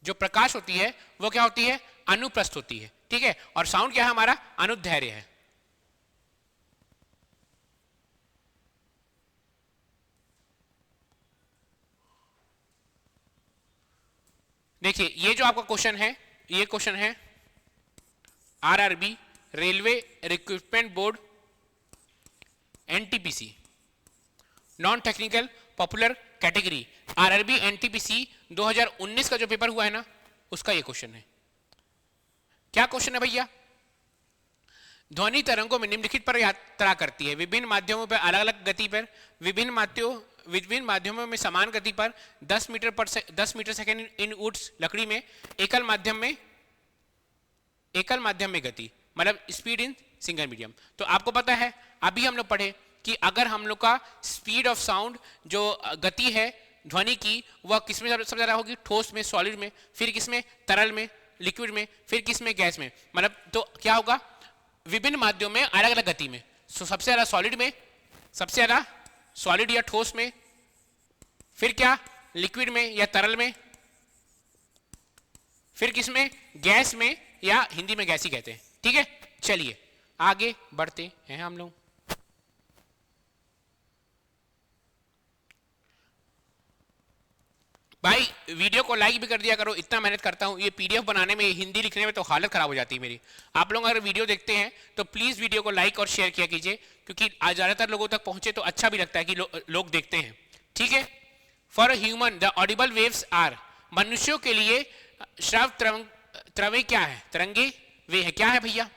जो प्रकाश होती है वो क्या होती है? अनुप्रस्थ होती है। ठीक है, और साउंड क्या है हमारा? अनुदैर्घ्य है। देखिए ये जो आपका क्वेश्चन है, ये क्वेश्चन है RRB, railway recruitment board, NTPC, non technical popular category. RRB NTPC 2019 का जो पेपर हुआ है ना, उसका ये क्वेश्चन है। क्या क्वेश्चन है भैया? ध्वनि तरंगों में निम्नलिखित पर यात्रा करती है, विभिन्न माध्यमों पर अलग अलग गति पर, विभिन्न माध्यमों में समान गति पर 10 मीटर सेकेंड इन वुड्स, लकड़ी में, एकल माध्यम में गति, मतलब स्पीड इन सिंगल मीडियम। तो आपको पता है, अभी हम लोग पढ़े कि अगर हम लोग का स्पीड ऑफ साउंड, जो गति है ध्वनि की, वह किसमें सबसे ज्यादा होगी? ठोस में, सॉलिड में, फिर किसमें? तरल में, लिक्विड में, फिर किसमें? गैस में। मतलब तो क्या होगा? विभिन्न माध्यमों में अलग अलग गति में। सबसे ज्यादा सॉलिड में, सबसे ज्यादा सॉलिड या ठोस में, फिर क्या लिक्विड में या तरल में, फिर किस में, गैस में, या हिंदी में गैस ही कहते हैं। ठीक है, चलिए आगे बढ़ते हैं हम लोग। भाई वीडियो को लाइक भी कर दिया करो, इतना मेहनत करता हूं, ये पीडीएफ बनाने में, हिंदी लिखने में तो हालत खराब हो जाती है मेरी। आप लोग अगर वीडियो देखते हैं तो प्लीज वीडियो को लाइक और शेयर किया कीजिए, क्योंकि आज ज्यादातर लोगों तक पहुंचे तो अच्छा भी लगता है कि लोग देखते हैं। ठीक है, for human the audible waves are, मनुष्यों के लिए श्रव्य तरंगे क्या है, तरंगे वे है, क्या है भैया,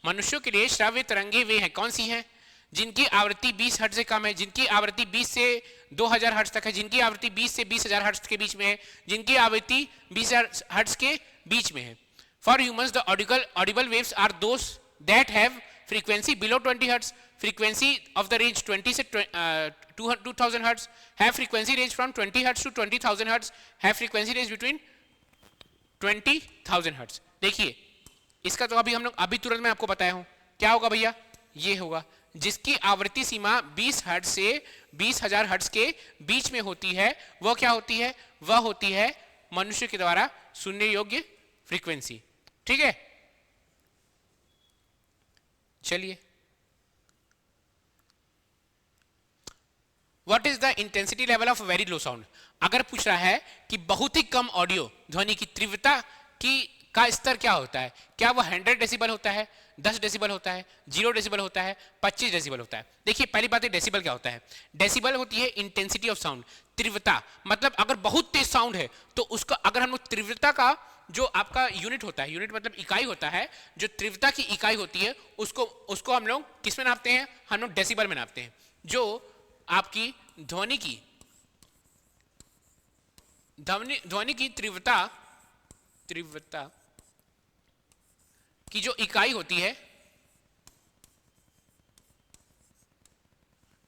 मनुष्यों के लिए श्रव्य तरंगे वे हैं, कौन सी हैं, जिनकी आवृत्ति 20 हर्ट्ज से कम है, जिनकी आवृत्ति 20 से 2000 हर्ट्ज तक है, जिनकी आवृत्ति 20 से 20000 हर्ट्ज के बीच में है, जिनकी आवृत्ति 20000 हर्ट्ज के बीच में है। For humans the audible waves are those that have frequency below 20 hertz, frequency of the range 20 से 2000 hertz, have frequency range from 20 hertz to 20000 hertz, have frequency range between 20000 hertz. देखिए इसका तो हम लोग अभी तुरंत मैं आपको बताया हूं, क्या होगा भैया, ये होगा जिसकी आवृत्ति सीमा 20 हर्ट्ज से 20000 हर्ट्ज के बीच में होती है, वह क्या होती है, वह होती है मनुष्य के द्वारा सुनने योग्य फ्रीक्वेंसी। ठीक है, चलिए what is the intensity level of very low sound, अगर पूछ रहा है कि बहुत ही कम ऑडियो ध्वनि की तीव्रता की का स्तर क्या होता है, क्या वह 100 डेसिबल होता है, 10 डेसिबल होता है, 0 डेसिबल होता है, 25 डेसिबल होता है। देखिए पहली बात है डेसिबल क्या होता है, डेसिबल होती है इंटेंसिटी ऑफ साउंड, तीव्रता, मतलब अगर बहुत तेज साउंड है तो उसका अगर हम लोग तीव्रता का जो आपका यूनिट होता है, यूनिट मतलब इकाई होता है, जो तीव्रता की इकाई होती है उसको हम लोग किस में नापते हैं, हम लोग डेसिबल में नापते हैं। जो आपकी ध्वनि की तीव्रता की जो इकाई होती है,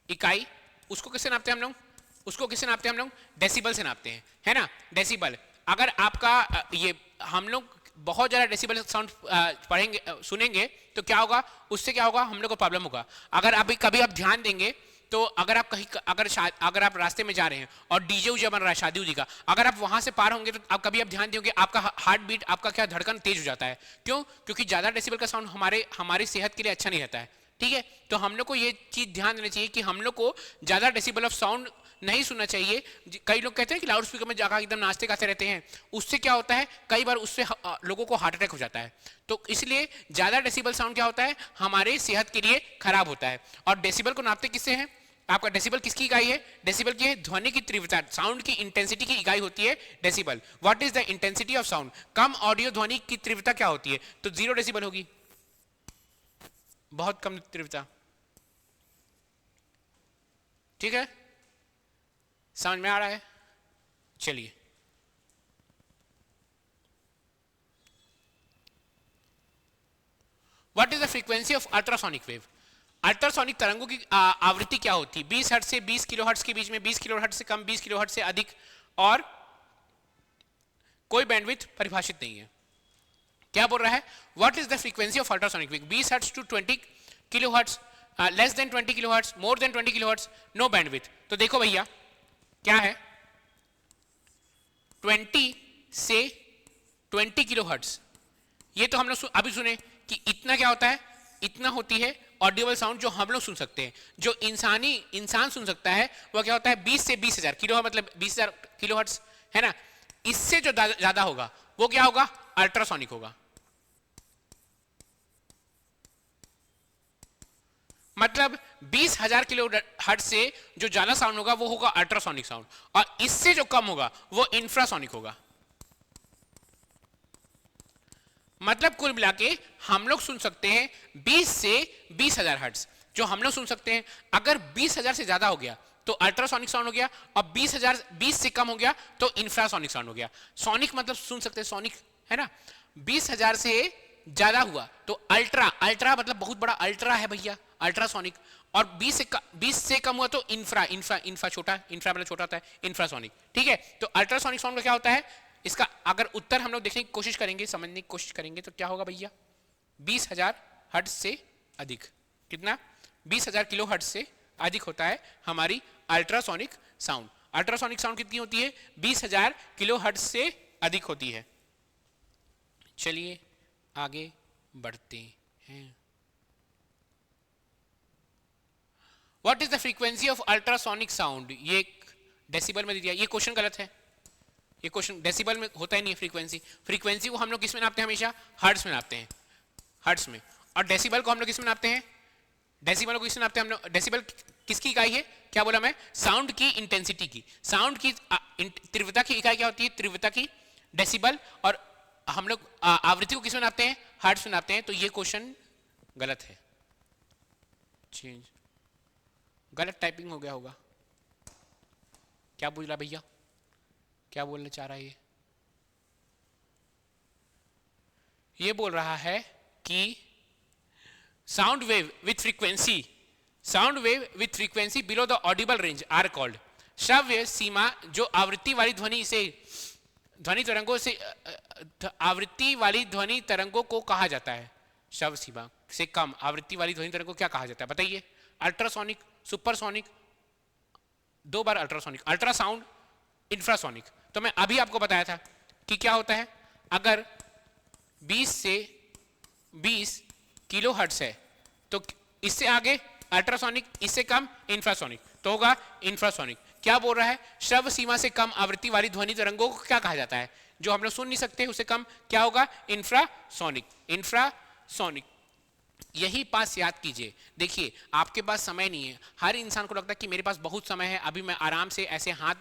इकाई उसको किससे नापते हैं हम लोग, उसको किससे नापते हैं हम लोग, डेसिबल से नापते हैं, है ना, डेसिबल। अगर आपका ये हम लोग बहुत ज्यादा डेसिबल साउंड पढ़ेंगे सुनेंगे तो क्या होगा, उससे क्या होगा, हम लोग को प्रॉब्लम होगा। अगर अभी कभी आप ध्यान देंगे तो अगर आप कहीं अगर आप रास्ते में जा रहे हैं और डीजे उजे बन रहा है शादी उदी का, अगर आप वहां से पार होंगे तो आप कभी आप ध्यान देंगे आपका हार्ट बीट, आपका क्या धड़कन तेज हो जाता है, क्यों, क्योंकि ज्यादा डेसिबल का साउंड हमारी सेहत के लिए अच्छा नहीं रहता है। ठीक है, तो हम लोग को ये चीज ध्यान देना चाहिए कि हम लोग को ज्यादा डेसिबल ऑफ साउंड नहीं सुनना चाहिए। कई लोग कहते हैं कि लाउड स्पीकर में जाकर एकदम नाचते गाते रहते हैं, उससे क्या होता है, कई बार उससे लोगों को हार्ट अटैक हो जाता है। तो इसलिए ज्यादा डेसिबल साउंड क्या होता है, हमारे सेहत के लिए खराब होता है। और डेसिबल को नापते किससे हैं, आपका डेसिबल किसकी इकाई है, डेसिबल की है ध्वनि की तीव्रता, साउंड की इंटेंसिटी की इकाई होती है decibel. What is the intensity of sound, come audio ध्वनि की तीव्रता क्या होती है, तो 0 डेसिबल होगी, बहुत कम तीव्रता। ठीक है, समझ में आ रहा है, चलिए what is the frequency of ultrasonic wave, ultrasonic तरंगों की आवृत्ति क्या होती है, 20 हर्ट्ज से 20 किलोहर्ट्ज के बीच में, 20 किलोहर्ट्ज से कम, 20 किलोहर्ट्ज से अधिक, और कोई बैंडविड्थ परिभाषित नहीं है। क्या बोल रहा है, what is the frequency of ultrasonic wave, 20 hertz to 20 kilohertz, less than 20 kilohertz, more than 20 kilohertz, no bandwidth. तो देखो भैया क्या है, 20 से 20 किलोहर्ट्ज, ये तो हम लोग अभी सुने कि इतना क्या होता है, इतना होती है ऑडिबल साउंड जो हम लोग सुन सकते हैं, जो इंसान सुन सकता है वो क्या होता है 20 से 20000 किलो, मतलब 20000 किलोहर्ट्ज, है ना। इससे जो ज्यादा होगा वो क्या होगा, अल्ट्रासोनिक होगा। मतलब 20000 किलोहर्ट्ज से जो ज्यादा साउंड होगा वो होगा अल्ट्रासोनिक साउंड, और इससे जो कम होगा वो इंफ्रासोनिक होगा। मतलब कुल मिला के हम लोग सुन सकते हैं 20 से 20000 हर्ट्ज, जो हम लोग सुन सकते हैं। अगर 20000 से ज्यादा हो गया तो अल्ट्रासोनिक साउंड हो गया, और 20 से कम हो गया तो इंफ्रासोनिक साउंड हो गया। सोनिक मतलब सुन सकते हैं, सोनिक, है ना। 20000 से ज्यादा हुआ तो अल्ट्रा मतलब बहुत बड़ा अल्ट्रा है भैया, अल्ट्रासोनिक। और 20 से कम हुआ तो इंफ्रा छोटा, इंफ्रा मतलब छोटा होता है, इंफ्रासोनिक। ठीक है, तो अल्ट्रासोनिक साउंड का क्या होता है, इसका अगर उत्तर हम लोग देखने की कोशिश करेंगे, समझने की कोशिश करेंगे तो क्या होगा भैया, 20000 हर्ट्ज से अधिक, कितना, 20000 किलो हर्ट्ज से अधिक होता है हमारी अल्ट्रासोनिक साउंड। अल्ट्रासोनिक साउंड कितनी होती है? 20,000 किलोहर्ट्ज से अधिक होती है। चलिए आगे बढ़ते हैं। What is the frequency of ultrasonic sound? ये डेसिबल में दिया, ये क्वेश्चन गलत है। ये क्वेश्चन डेसिबल में होता ही नहीं है फ्रीक्वेंसी। फ्रीक्वेंसी को हम लोग किस में नापते हैं? हमेशा हर्ट्ज में नापते हैं, हर्ट्ज में। और डेसिबल को हम लोग किस में नापते हैं? डेसिबल को किस में नापते हैं हम लोग? डेसिबल किसकी इकाई है? क्या बोला मैं? साउंड की इंटेंसिटी की। साउंड की तीव्रता की इकाई क्या होती है? तीव्रता की डेसिबल। और हम लोग आवृत्ति को किस में नापते हैं? हर्ट्ज में नापते हैं। तो ये क्वेश्चन गलत है। चेंज, गलत टाइपिंग हो गया होगा। क्या बोल रहा भैया? क्या बोलना चाह रहा है ये बोल रहा है कि sound wave with frequency below the audible range are called. श्रव्य सीमा जो आवृत्ति वाली ध्वनि से, ध्वनि तरंगों से, आवृत्ति वाली ध्वनि तरंगों को कहा जाता है। श्रव्य सीमा से कम आवृत्ति वाली ध्वनि तरंगों को क्या कहा जाता है? बताइए। अल्ट्रासोनिक, सुपरसोनिक, 2 बार अल्ट्रासोनिक, अल्ट्रासाउंड, इंफ्रासोनिक। तो मैं अभी आपको बताया था कि क्या होता है, अगर 20 से 20 किलो हर्ट्ज है तो इससे आगे अल्ट्रासोनिक, इससे कम इंफ्रासोनिक, तो होगा इंफ्रासोनिक। क्या बोल रहा है? श्रव्य सीमा से कम आवृत्ति वाली ध्वनि तरंगों को क्या कहा जाता है? जो हम लोग सुन नहीं सकते उससे कम, क्या होगा? इंफ्रासोनिक। इंफ्रासोनिक, यही पास याद कीजिए। देखिए आपके पास समय नहीं है। हर इंसान को लगता है कि मेरे पास बहुत समय है, अभी मैं आराम से ऐसे हाथ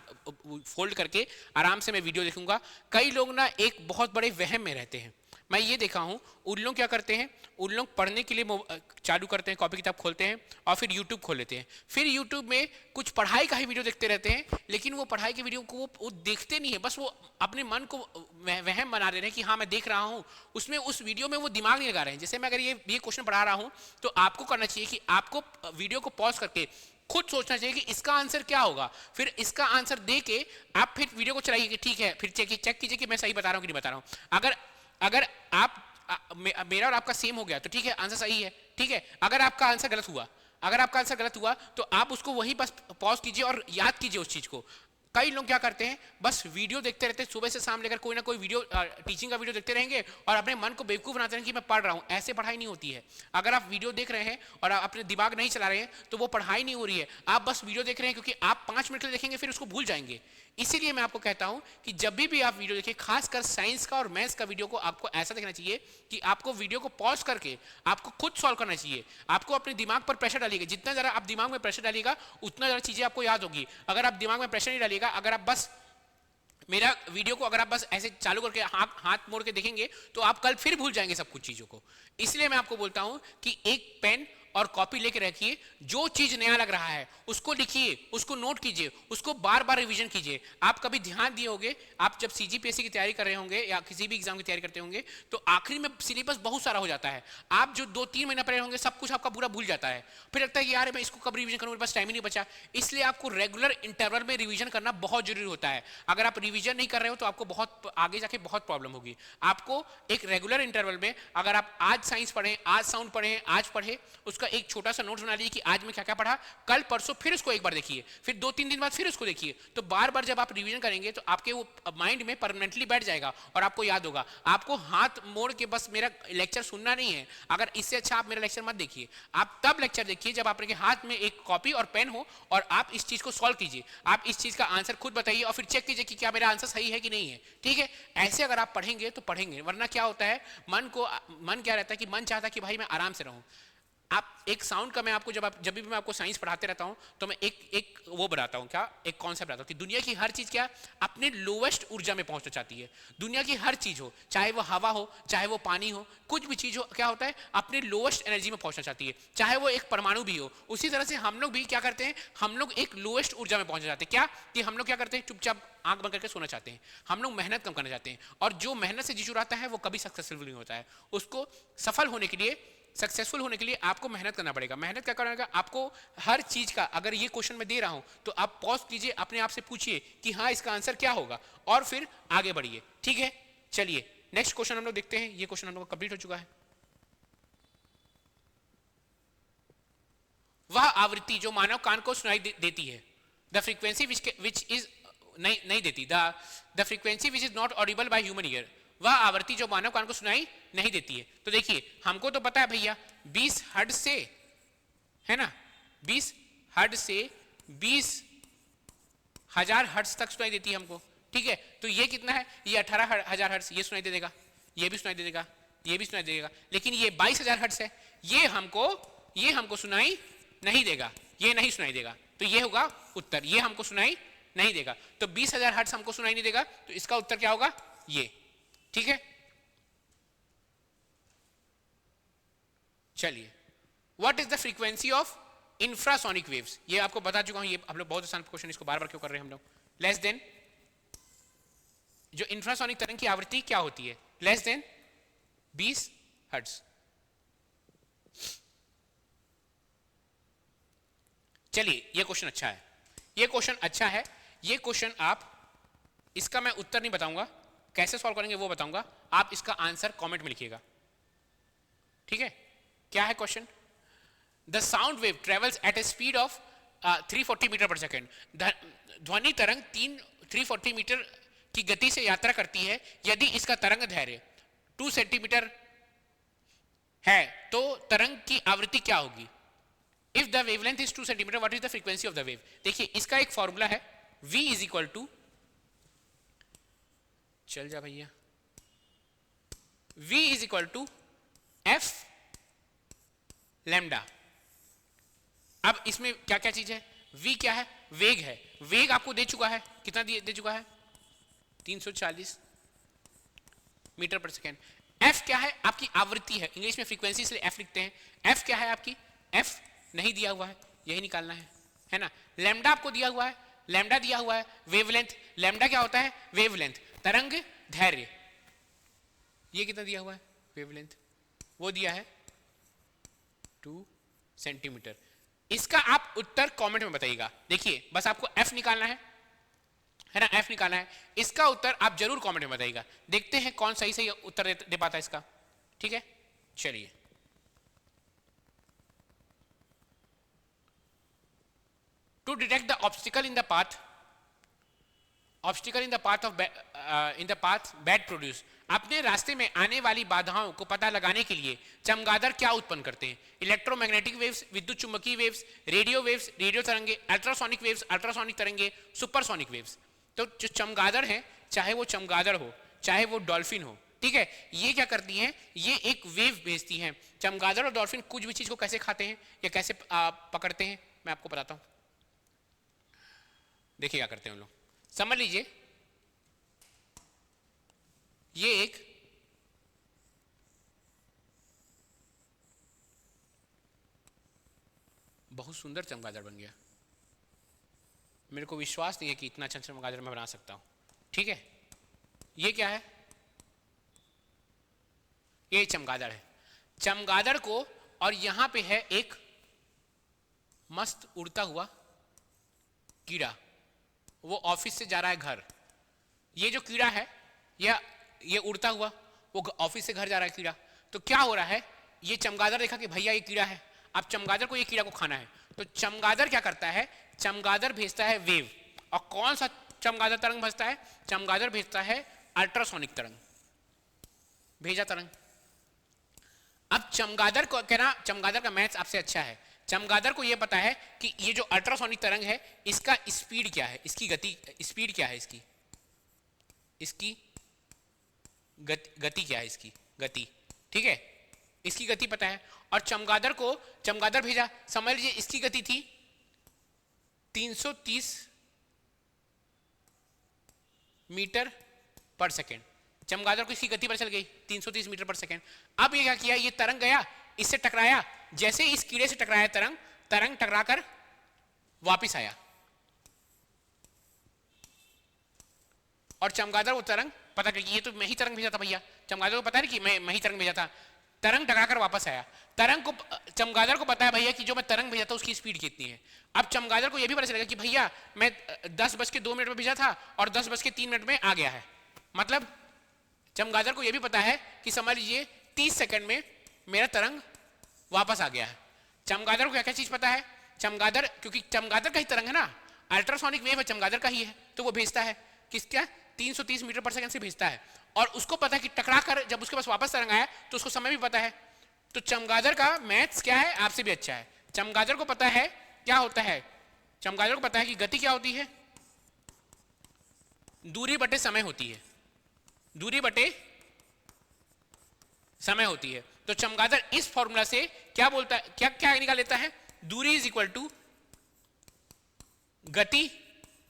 फोल्ड करके आराम से मैं वीडियो देखूंगा। कई लोग ना एक बहुत बड़े वहम में रहते हैं। मैं ये देखा हूँ, उन लोग क्या करते हैं, उन लोग पढ़ने के लिए चालू करते हैं, कॉपी किताब खोलते हैं और फिर यूट्यूब खोल लेते हैं। फिर यूट्यूब में कुछ पढ़ाई का ही वीडियो देखते रहते हैं, लेकिन वो पढ़ाई के वीडियो को वो देखते नहीं है, बस वो अपने मन को वहम बना दे रहे हैं कि हाँ मैं देख रहा हूँ। उसमें उस वीडियो में वो दिमाग नहीं लगा रहे हैं। जैसे मैं अगर ये क्वेश्चन पढ़ा रहा हूँ तो आपको करना चाहिए कि आपको वीडियो को पॉज करके खुद सोचना चाहिए कि इसका आंसर क्या होगा। फिर इसका आंसर दे के आप फिर वीडियो को चलाइए कि ठीक है, फिर चेक कीजिए कि मैं सही बता रहा हूँ कि नहीं बता रहा हूँ। अगर आप मेरा और आपका सेम हो गया तो ठीक है, आंसर सही है। ठीक है, अगर आपका आंसर गलत हुआ तो आप उसको वहीं बस पॉज कीजिए और याद कीजिए उस चीज को। कई लोग क्या करते हैं, बस वीडियो देखते रहते हैं, सुबह से शाम लेकर कोई ना कोई वीडियो, टीचिंग का वीडियो देखते रहेंगे और अपने मन को बेवकूफ बनाते हैं कि मैं पढ़ रहा हूं। ऐसे पढ़ाई नहीं होती है। अगर आप वीडियो देख रहे हैं और आप अपने दिमाग नहीं चला रहे हैं तो वो पढ़ाई नहीं हो रही है। आप बस वीडियो देख रहे हैं क्योंकि आप 5 मिनट के लिए देखेंगे फिर उसको भूल जाएंगे। इसीलिए मैं आपको कहता हूं कि जब भी आप वीडियो देखिए, खासकर साइंस का और मैथ्स का वीडियो को आपको ऐसा देखना चाहिए कि आपको वीडियो को पॉज करके आपको खुद सॉल्व करना चाहिए। आपको अपने दिमाग पर प्रेशर डालिएगा। जितना ज़्यादा आप दिमाग में प्रेशर डालिएगा उतना ज़्यादा चीज़ें आपको याद होगी। अगर आप दिमाग में प्रेशर नहीं डालिएगा, अगर आप बस मेरा वीडियो को अगर आप बस ऐसे चालू करके हाथ मोड़ के देखेंगे तो आप कल फिर भूल जाएंगे सब कुछ चीज़ों को। इसलिए मैं आपको बोलता हूं कि एक पेन और कॉपी लेके रखिए, जो चीज नया लग रहा है उसको लिखिए, उसको नोट कीजिए, उसको बार बार रिवीजन कीजिए। आप कभी ध्यान दिए होंगे, आप जब सीजीपीएससी की तैयारी कर रहे होंगे या किसी भी एग्जाम की तैयारी करते होंगे तो आखिरी में सिलेबस बहुत सारा हो जाता है। आप जो 2-3 महीना पढ़े होंगे सब कुछ आपका पूरा भूल जाता है। फिर लगता है कि यार मैं इसको कब रिवीजन करूँ, मेरे पास टाइम ही नहीं बचा। इसलिए आपको रेगुलर इंटरवल में रिवीजन करना बहुत जरूरी होता है। अगर आप रिवीजन नहीं कर रहे हो तो आपको बहुत आगे जाके बहुत प्रॉब्लम होगी। आपको एक रेगुलर इंटरवल में, अगर आप आज साइंस पढ़े, आज साउंड पढ़े, आज पढ़े, उसका एक छोटा सा नोट्स बना लीजिए कि आज मैं क्या क्या पढ़ा, कल परसों फिर उसको एक बार देखिए, फिर 2-3 दिन बाद फिर उसको देखिए। तो बार बार जब आप रिवीजन करेंगे तो आपके वो माइंड में परमानेंटली बैठ जाएगा और आपको याद होगा। आपको हाथ मोड़ के बस मेरा लेक्चर सुनना नहीं है। अगर इससे अच्छा आप मेरा लेक्चर मत देखिए, आप तब लेक्चर देखिए जब आपके हाथ में एक कॉपी और पेन हो और आप इस चीज को सॉल्व कीजिए। आप इस चीज का आंसर खुद बताइए और फिर चेक कीजिए कि क्या मेरा आंसर सही है कि नहीं है। ठीक है, ऐसे अगर आप पढ़ेंगे तो पढ़ेंगे, वरना क्या होता है, मन क्या रहता है कि मन चाहता है कि भाई मैं आराम से रहूं। आप एक साउंड का, मैं आपको जब भी मैं आपको साइंस पढ़ाते रहता हूं तो मैं एक वो बताता हूं, क्या एक कॉन्सेप्ट बताता हूं कि दुनिया की हर चीज क्या अपने लोवेस्ट ऊर्जा में पहुंचना चाहती है। दुनिया की हर चीज हो, चाहे वो हवा हो, चाहे वो पानी हो, कुछ भी चीज हो, क्या होता है अपने लोवेस्ट एनर्जी में पहुंचना चाहती है, चाहे वो एक परमाणु भी हो। उसी तरह से हम लोग भी क्या करते हैं, हम लोग एक लोवेस्ट ऊर्जा में पहुंचना चाहते हैं। क्या कि हम लोग क्या करते हैं, चुपचाप आंख बंद करके सोना चाहते हैं। हम लोग मेहनत कम करना चाहते हैं और जो मेहनत से जी चुराता है वो कभी सक्सेसफुल नहीं होता है। उसको सफल होने के लिए, सक्सेसफुल होने के लिए आपको मेहनत करना पड़ेगा। मेहनत क्या करना पड़ेगा आपको, हर चीज का, अगर ये क्वेश्चन मैं दे रहा हूं तो आप पॉज कीजिए, अपने आप से पूछिए कि हाँ इसका आंसर क्या होगा और फिर आगे बढ़िए। ठीक है, चलिए नेक्स्ट क्वेश्चन हम लोग देखते हैं। ये क्वेश्चन हम लोग का कंप्लीट हो चुका है। वह आवृत्ति जो मानव कान को सुनाई देती है, द फ्रीक्वेंसी विच इज नहीं देती, the frequency which is not Audible by human ear, वह आवृत्ति जो मानव कान को सुनाई नहीं देती है। तो देखिए हमको तो पता है भैया 20 हर्ट्ज से, है ना, 20 हर्ट्ज से 20,000 हर्ट्ज तक सुनाई देती है हमको, ठीक है। तो ये कितना है, ये 18,000 हर्ट्ज, ये सुनाई दे देगा, ये भी सुनाई दे देगा, ये भी सुनाई दे देगा, लेकिन ये 22,000 हर्ट्ज है, ये हमको सुनाई नहीं देगा, ये नहीं सुनाई देगा। तो ये होगा उत्तर, ये हमको सुनाई नहीं देगा। तो 20,000 हर्ट्ज हमको सुनाई नहीं देगा, तो इसका उत्तर क्या होगा, ये, ठीक है। चलिए, what is the frequency of infrasonic waves, ये आपको बता चुका हूं, ये हम लोग बहुत आसान क्वेश्चन, इसको बार बार क्यों कर रहे हैं हम लोग। लेस देन, जो इंफ्रासोनिक तरंग की आवृत्ति क्या होती है, लेस देन 20 हर्ट्ज। चलिए, ये क्वेश्चन अच्छा है, ये क्वेश्चन अच्छा है, ये क्वेश्चन आप, इसका मैं उत्तर नहीं बताऊंगा, कैसे सॉल्व करेंगे वो बताऊंगा, आप इसका आंसर कमेंट में लिखिएगा, ठीक है। क्या है question, the sound wave travels at a speed of 340 meter per second, ध्वनि तरंग 340 मीटर की गति से यात्रा करती है, यदि इसका तरंग दैर्घ्य 2 सेंटीमीटर है तो तरंग की आवृत्ति क्या होगी। If the wavelength is 2 centimetre, what is the frequency of the wave. देखिए इसका एक फॉर्मूला है, v इज इक्वल टू, चल जा भैया, v is equal to f lambda. अब इसमें क्या क्या चीज है, v क्या है, वेग है, वेग आपको दे चुका है, कितना दे चुका है, 340 मीटर पर सेकेंड। f क्या है, आपकी आवृत्ति है, इंग्लिश में फ्रीक्वेंसी इसलिए f लिखते हैं। f क्या है आपकी, f नहीं दिया हुआ है, यही निकालना है ना। लैम्डा आपको दिया हुआ है, लैम्डा दिया हुआ है। वेवलेंथ, लैम्डा क्या होता है, वेवलेंथ, तरंग दैर्घ्य, ये कितना दिया हुआ है, वेवलेंथ, वो दिया है 2 सेंटीमीटर। इसका आप उत्तर कमेंट में बताइएगा। देखिए बस आपको f निकालना है ना, f निकालना है, इसका उत्तर आप जरूर कमेंट में बताइएगा। देखते हैं कौन सही से उत्तर दे पाता है इसका, ठीक है। चलिए, to detect the obstacle in the path bad produce, अपने रास्ते में आने वाली बाधाओं को पता लगाने के लिए चमगादड़ क्या उत्पन्न करते हैं। इलेक्ट्रोमैग्नेटिक वेव्स, विद्युत चुंबकीय वेव्स, रेडियो तरंगे, अल्ट्रासोनिक वेव्स, अल्ट्रासोनिक तरंगे, सुपरसोनिक वेव्स। तो जो चमगादड़ है, चाहे वो चमगादड़ हो चाहे वो डॉल्फिन हो, ठीक है, ये क्या करती हैं, ये एक वेव भेजती हैं। चमगादड़ और डॉल्फिन कुछ भी चीज को कैसे खाते हैं या कैसे पकड़ते हैं, मैं आपको बताता हूं। देखिए क्या करते हैं हम लोग, समझ लीजिए ये एक बहुत सुंदर चमगादड़ बन गया। मेरे को विश्वास नहीं है कि इतना अच्छा चमगादड़ मैं बना सकता हूं, ठीक है। ये क्या है, ये चमगादड़ है। चमगादड़ को, और यहां पे है एक मस्त उड़ता हुआ कीड़ा, वो ऑफिस से जा रहा है घर। ये जो कीड़ा है, ये उड़ता हुआ वो ऑफिस से घर जा रहा है कीड़ा। तो क्या हो रहा है, ये चमगादड़ देखा कि भैया ये कीड़ा है, अब चमगादड़ को ये कीड़ा को खाना है। तो चमगादड़ क्या करता है, चमगादड़ भेजता है वेव। और कौन सा चमगादड़ तरंग भेजता है, चमगादड़ भेजता है अल्ट्रासोनिक तरंग, भेजा तरंग। अब चमगादड़ को कहना, चमगादड़ का मैथ्स आपसे अच्छा है, चमगादड़ को यह पता है कि ये जो अल्ट्रासोनिक तरंग है इसका स्पीड क्या है, इसकी गति, स्पीड क्या है, इसकी गति क्या है, इसकी गति, ठीक है, इसकी गति पता है। और चमगादड़ भेजा, समझ लीजिए इसकी गति थी 330 मीटर पर सेकेंड। चमगादड़ को इसकी गति पर चल गई 330 मीटर पर सेकेंड। अब ये क्या किया, ये तरंग गया, इससे टकराया, जैसे इस कीड़े से टकराया तरंग टकराकर वापिस आया, और चमगादड़ वो तरंग पता कर, ये तो मैं ही तरंग भेजा था भैया, चमगादड़ को पता है कि मैं ही तरंग भेजा था, तरंग टकराकर वापस आया। चमगादड़ को पता है भैया कि जो मैं तरंग भेजा था उसकी स्पीड कितनी है। अब चमगादड़ को यह भी पता चलेगा कि भैया मैं 10:02 में भेजा था और 10:03 में आ गया है। मतलब चमगादड़ को यह भी पता है कि समझ लीजिए 30 सेकंड में मेरा तरंग वापस आ गया है। चमगादड़ को क्या क्या चीज पता है, चमगादड़, क्योंकि चमगादड़ का ही तरंग है ना, अल्ट्रासोनिक वेव है चमगादड़ का ही है, तो वो भेजता है किसका 330 मीटर पर सेकंड से भेजता है, और उसको पता है कि टकरा कर जब उसके पास वापस तरंग आया तो उसको समय भी पता है। तो चमगादड़ का मैथ्स क्या है आपसे भी अच्छा है। चमगादड़ को पता है क्या होता है, चमगादड़ को पता है कि गति क्या होती है, दूरी बटे समय होती है, दूरी बटे समय होती है। तो चमगादड़ इस फॉर्मूला से क्या बोलता है, क्या क्या निकाल लेता है, दूरी इज इक्वल टू गति।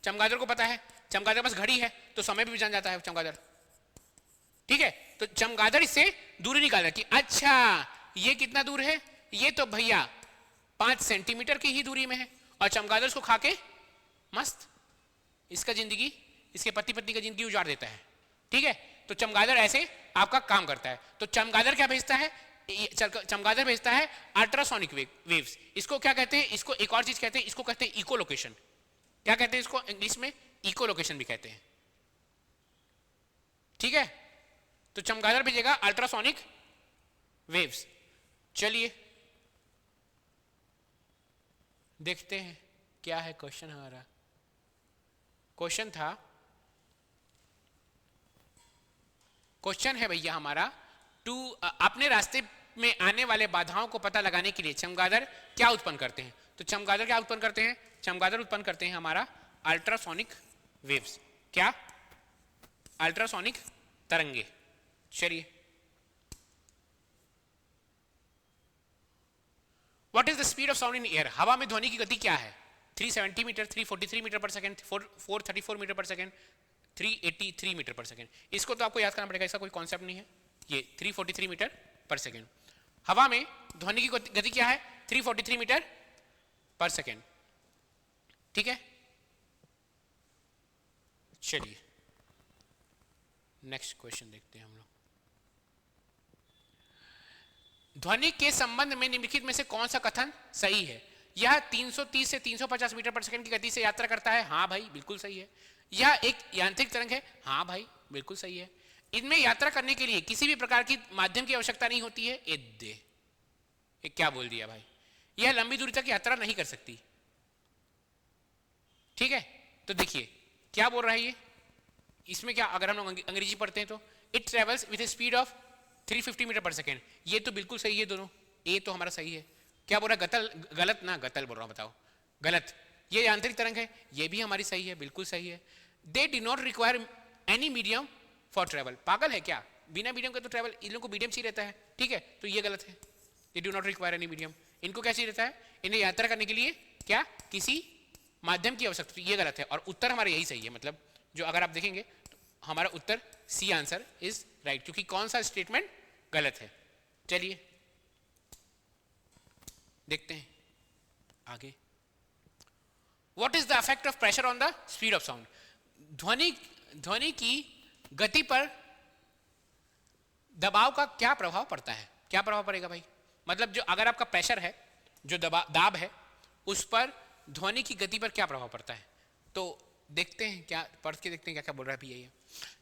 चमगादड़ को पता है, चमगादड़ के पास घड़ी है तो समय भी जान जाता है चमगादड़, ठीक है। तो चमगादड़ इससे दूरी निकाल कि अच्छा ये कितना दूर है, ये तो भैया 5 सेंटीमीटर की ही दूरी में है, और चमगादड़ उसको खा के मस्त इसका जिंदगी, इसके पति पत्नी का जिंदगी उजाड़ देता है, ठीक है। तो चमगादड़ ऐसे आपका काम करता है। तो चमगादड़ क्या भेजता है, चमगादड़ भेजता है अल्ट्रासोनिक वेव्स। इसको क्या कहते हैं, इसको एक और चीज कहते हैं, इसको कहते हैं इको लोकेशन। क्या कहते हैं इसको इंग्लिश में, इको लोकेशन भी कहते हैं, ठीक है। तो चमगादड़ भेजेगा अल्ट्रासोनिक वेव्स। चलिए देखते हैं क्या है क्वेश्चन हमारा। क्वेश्चन था, क्वेश्चन है भैया हमारा अपने रास्ते में आने वाले बाधाओं को पता लगाने के लिए चमगादड़ क्या उत्पन्न करते हैं। तो चमगादड़ क्या उत्पन्न करते हैं, चमगादड़ उत्पन्न करते हैं हमारा अल्ट्रासोनिक वेव्स। क्या, अल्ट्रासोनिक तरंगे। चलिए, what is the speed of sound in air, हवा में ध्वनि की गति क्या है, 370 मीटर, 343 मीटर पर सेकंड, 434 मीटर पर सेकंड, 383 मीटर पर सेकंड। इसको तो आपको याद करना पड़ेगा, इसका कोई कॉन्सेप्ट नहीं है। ये 343 मीटर पर सेकंड, हवा में ध्वनि की गति क्या है, 343 मीटर पर सेकंड, ठीक है। चलिए नेक्स्ट क्वेश्चन देखते हैं हम लोग। ध्वनि के संबंध में निम्नलिखित में से कौन सा कथन सही है, यह 330 से 350 मीटर पर सेकंड की गति से यात्रा करता है, हाँ भाई बिल्कुल सही है। यह एक यांत्रिक तरंग है, हाँ भाई बिल्कुल सही है। इनमें यात्रा करने के लिए किसी भी प्रकार की माध्यम की आवश्यकता नहीं होती है, ये क्या बोल दिया भाई, यह लंबी दूरी तक यात्रा नहीं कर सकती, ठीक है। तो देखिए क्या बोल रहा है ये, इसमें क्या, अगर हम लोग अंग्रेजी पढ़ते हैं तो it travels with a speed of 350 meter per second, ये तो बिल्कुल सही है दोनों, ये तो हमारा सही है। क्या बोल रहा है, गलत ना, गतल बोल रहा हूं, बताओ गलत। ये यांत्रिक तरंग है, ये भी हमारी सही है, बिल्कुल सही है। They do not require any medium for travel, पागल है क्या, बिना मीडियम के तो ट्रेवल, इन लोगों को मीडियम चाहिए रहता है, ठीक है। तो ये गलत है, they do not require any medium, इनको क्या चाहिए रहता है, इन्हें यात्रा करने के लिए क्या किसी माध्यम की आवश्यकता, ये गलत है। और उत्तर हमारा यही सही है, मतलब जो अगर आप देखेंगे तो हमारा उत्तर सी आंसर इज राइट, क्योंकि कौन सा स्टेटमेंट गलत है। चलिए देखते हैं आगे। What is the effect of pressure on the speed of sound, ध्वनि की गति पर दबाव का क्या प्रभाव पड़ता है, क्या प्रभाव पड़ेगा भाई, मतलब जो अगर आपका प्रेशर है, जो दाब है, उस पर ध्वनि की गति पर क्या प्रभाव पड़ता है। तो देखते हैं, क्या पढ़ के देखते हैं क्या क्या बोल रहा है भैया।